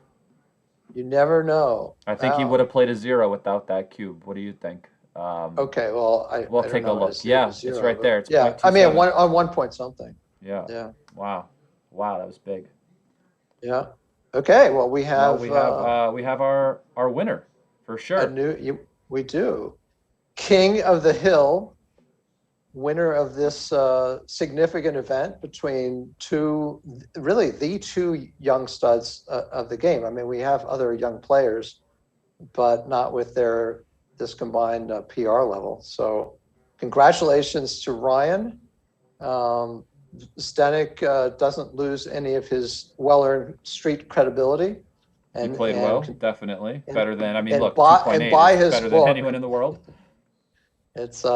You never know. I think he would have played a 0 without that cube. What do you think? Okay, well, we'll take a look. Yeah, it's right there. It's I mean, on 1 point something. Yeah. Wow, that was big. Yeah. Okay. Well, we have our winner for sure. We do. King of the Hill, winner of this significant event between the two young studs of the game. I mean, we have other young players, but not with this combined PR level. So congratulations to Ryan. Zdenek doesn't lose any of his well-earned street credibility. He played well, definitely. Better than, look, 2.8 is better than anyone in the world. It's,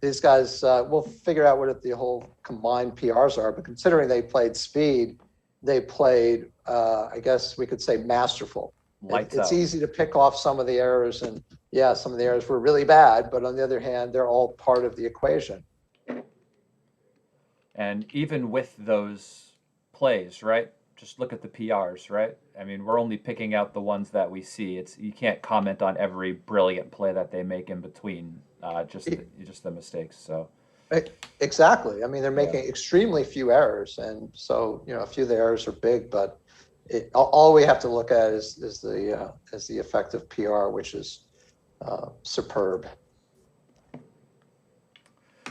these guys, we'll figure out what the whole combined PRs are, but considering they played speed, they played, I guess we could say masterful. It's easy to pick off some of the errors, and some of the errors were really bad, but on the other hand, they're all part of the equation. And even with those plays, right? Just look at the PRs, right? I mean, we're only picking out the ones that we see. You can't comment on every brilliant play that they make in between, just the mistakes. So exactly. I mean, they're making extremely few errors, and so a few of the errors are big, but all we have to look at is the effective PR, which is superb.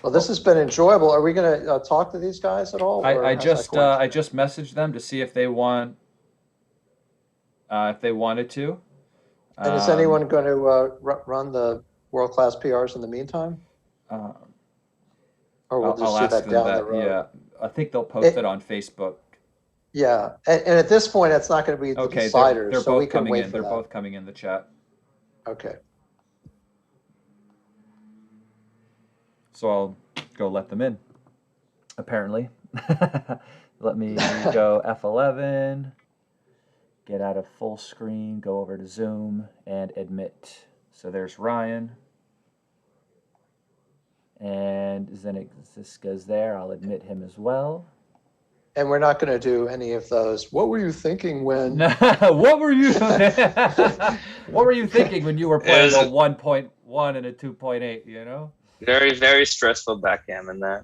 Well, this has been enjoyable. Are we going to talk to these guys at all? I just messaged them to see if they wanted to. And is anyone going to run the world-class PRs in the meantime? Or we'll just see that down the road? Yeah, I think they'll post it on Facebook. Yeah, and at this point, it's not going to be the deciders, they're so both we can coming wait in. for They're both coming in the chat. Okay. So I'll go let them in, apparently. Let me go F11, get out of full screen, go over to Zoom, and admit. So there's Ryan. And Zdenek Zizka's there. I'll admit him as well. And we're not going to do any of those. What were you thinking when? What were you thinking when you were playing a 1.1 and a 2.8, you know? Very, very stressful backgammon that.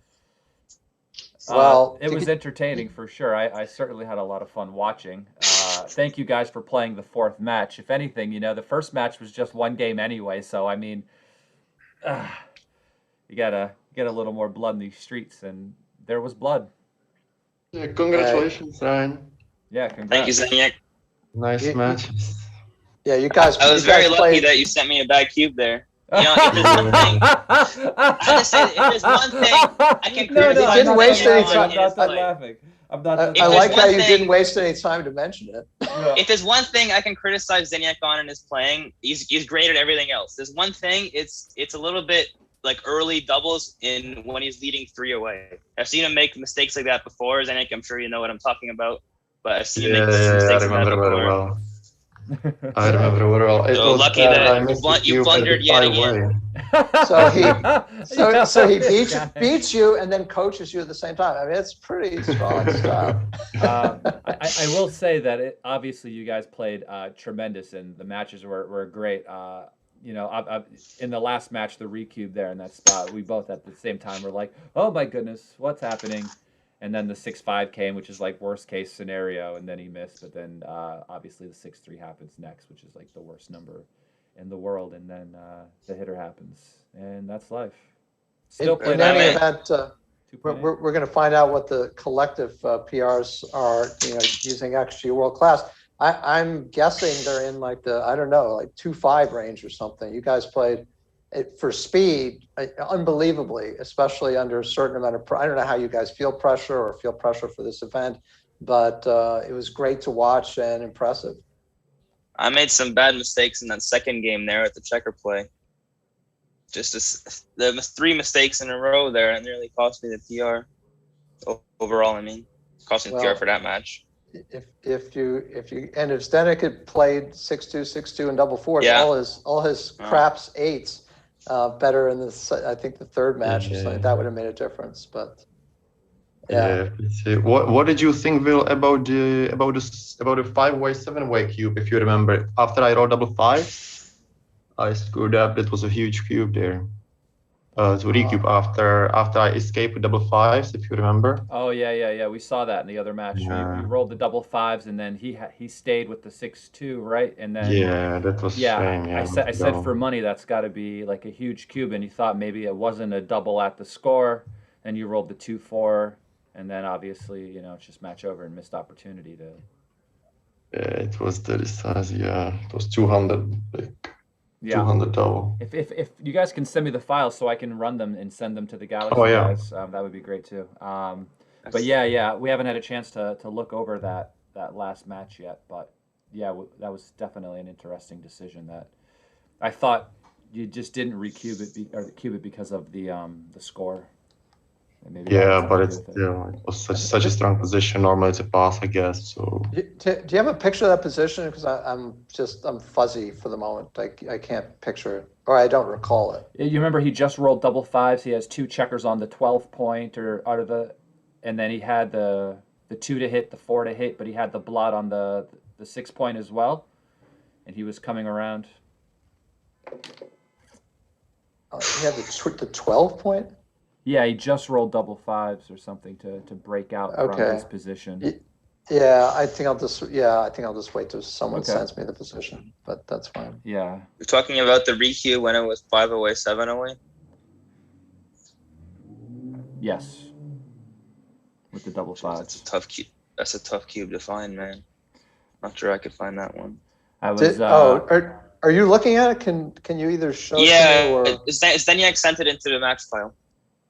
Well, it was entertaining for sure. I certainly had a lot of fun watching. thank you guys for playing the fourth match. If anything, the first match was just one game anyway, so I mean, you gotta get a little more blood in these streets, and there was blood. Yeah, congratulations, Ryan. Yeah, congrats. Thank you, Zdenek. Nice matches. Yeah, you guys. I was very lucky that you sent me a bad cube there. If there's one thing, I just say, if there's one thing I can criticize, you didn't waste any time. I'm not laughing. I like how you didn't waste any time to mention it. If there's one thing I can criticize Zdenek on in his playing, he's great at everything else. There's one thing, it's a little bit like early doubles when he's leading 3 away. I've seen him make mistakes like that before. Zdenek, I'm sure you know what I'm talking about. But I've seen him make mistakes like that before. Well. I remember very well. It so was lucky that you blundered yet again. So he beats you and then coaches you at the same time. I mean, it's pretty strong stuff. I will say that obviously you guys played tremendous, and the matches were great. In the last match, the recube there in that spot, we both at the same time were like, "Oh my goodness, what's happening?" And then the 6-5 came, which is like worst case scenario, and then he missed. But then obviously the 6-3 happens next, which is like the worst number in the world. And then the hitter happens, and that's life. Still in any event, we're going to find out what the collective PRs are. Using XG World Class. I'm guessing they're in like the 2.5 range or something. You guys played. For speed, unbelievably, especially under a certain amount of, I don't know how you guys feel pressure for this event, but it was great to watch and impressive. I made some bad mistakes in that second game there at the checker play. There was 3 mistakes in a row there, and nearly cost me the PR. Overall, I mean, cost me the PR for that match. If Zdenek had played 6-2, 6-2, and double fours, all his craps 8s. Better in I think the third match or something that would have made a difference. But what did you think, Will, about the 5-way, 7-way cube? If you remember, after I rolled double 5, I screwed up. It was a huge cube there. To recube after I escaped with double 5s, if you remember. Oh yeah. We saw that in the other match. Yeah. You rolled the double 5s, and then he stayed with the 6-2, right? And then that was shame. Yeah, I said for money that's got to be like a huge cube, and you thought maybe it wasn't a double at the score, and you rolled the 2-4, and then obviously it's just match over and missed opportunity to. Yeah, it was the size. Yeah, it was 200. 200 double. If you guys can send me the files so I can run them and send them to the Galaxy guys, that would be great too. But yeah, we haven't had a chance to look over that last match yet. But yeah, that was definitely an interesting decision. That I thought you just didn't recube it or cube it because of the score. But it's still, it was such a strong position. Normally it's a pass, I guess. So do you have a picture of that position? Because I'm fuzzy for the moment. I can't picture it, or I don't recall it. You remember he just rolled double 5s. He has 2 checkers on the 12 point and then he had the 2 to hit, the 4 to hit, but he had the blot on the 6 point as well, and he was coming around. He had the 12 point. Yeah, he just rolled double 5s or something to break out from his position. Yeah, I think I'll just wait till someone sends me the position, but that's fine. Yeah. You're talking about the recue when it was 5 away, 7 away? Yes. With the double 5s. That's a tough cube. That's a tough cube to find, man. Not sure I could find that one. Are you looking at it? Can you either show me or Zdenek sent it into the match file.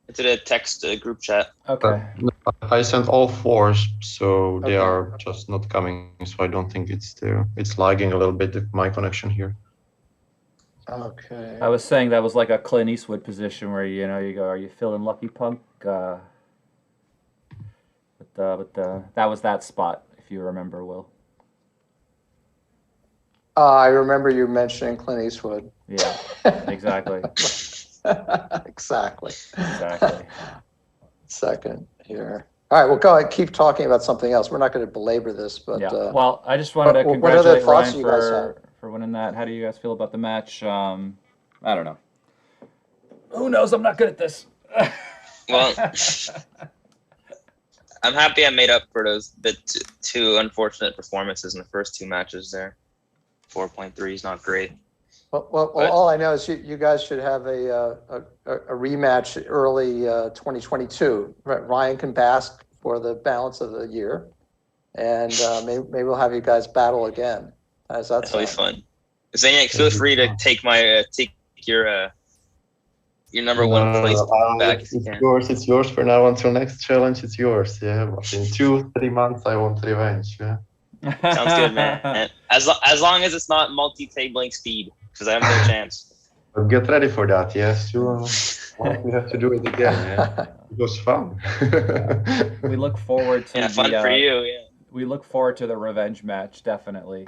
Into the text group chat. Okay. I sent all 4s, so they are just not coming. So I don't think it's there. It's lagging a little bit with my connection here. Okay. I was saying that was like a Clint Eastwood position where you go, are you feeling lucky, punk? But that was that spot, if you remember, Will. I remember you mentioning Clint Eastwood. Yeah, exactly. Exactly. Second here. All right, well, go ahead. Keep talking about something else. We're not going to belabor this, but well, I just wanted to congratulate Ryan for winning that. How do you guys feel about the match? I don't know. Who knows? I'm not good at this. Well, I'm happy I made up for those two unfortunate performances in the first 2 matches there. 4.3 is not great. Well, all I know is you guys should have a rematch early 2022. Ryan can bask for the balance of the year, and maybe we'll have you guys battle again. How's that That'll be sound? fun. Zdenek, feel free to take my take your number one place back if you can. It's yours for now until next challenge. It's yours. Yeah, but in 2-3 months I want revenge. Yeah. Sounds good, man. As long as it's not multi-tabling speed, because I have no chance. But get ready for that. Yes, you we have to do it again. Yeah. It was fun. We look forward to fun for you. Yeah. We look forward to the revenge match, definitely,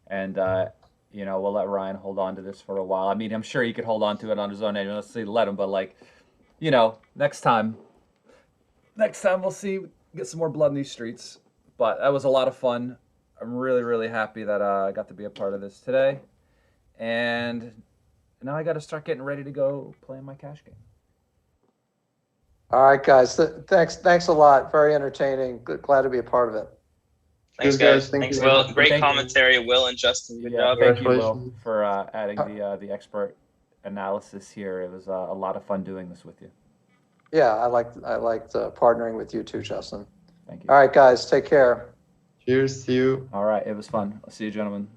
and we'll let Ryan hold on to this for a while. I mean, I'm sure he could hold on to it on his own. And let's see, let him. But next time we'll see. Get some more blood in these streets. But that was a lot of fun. I'm really, really happy that I got to be a part of this today. And now I got to start getting ready to go play my cash game. All right, guys. Thanks a lot. Very entertaining. Glad to be a part of it. Thanks, guys. Thanks, Will. Great commentary, Will and Justin. Good job. Thank you, Will, for adding the expert analysis here. It was a lot of fun doing this with you. Yeah, I liked partnering with you too, Justin. Thank you. All right, guys. Take care. Cheers. See you. All right. It was fun. I'll see you, gentlemen.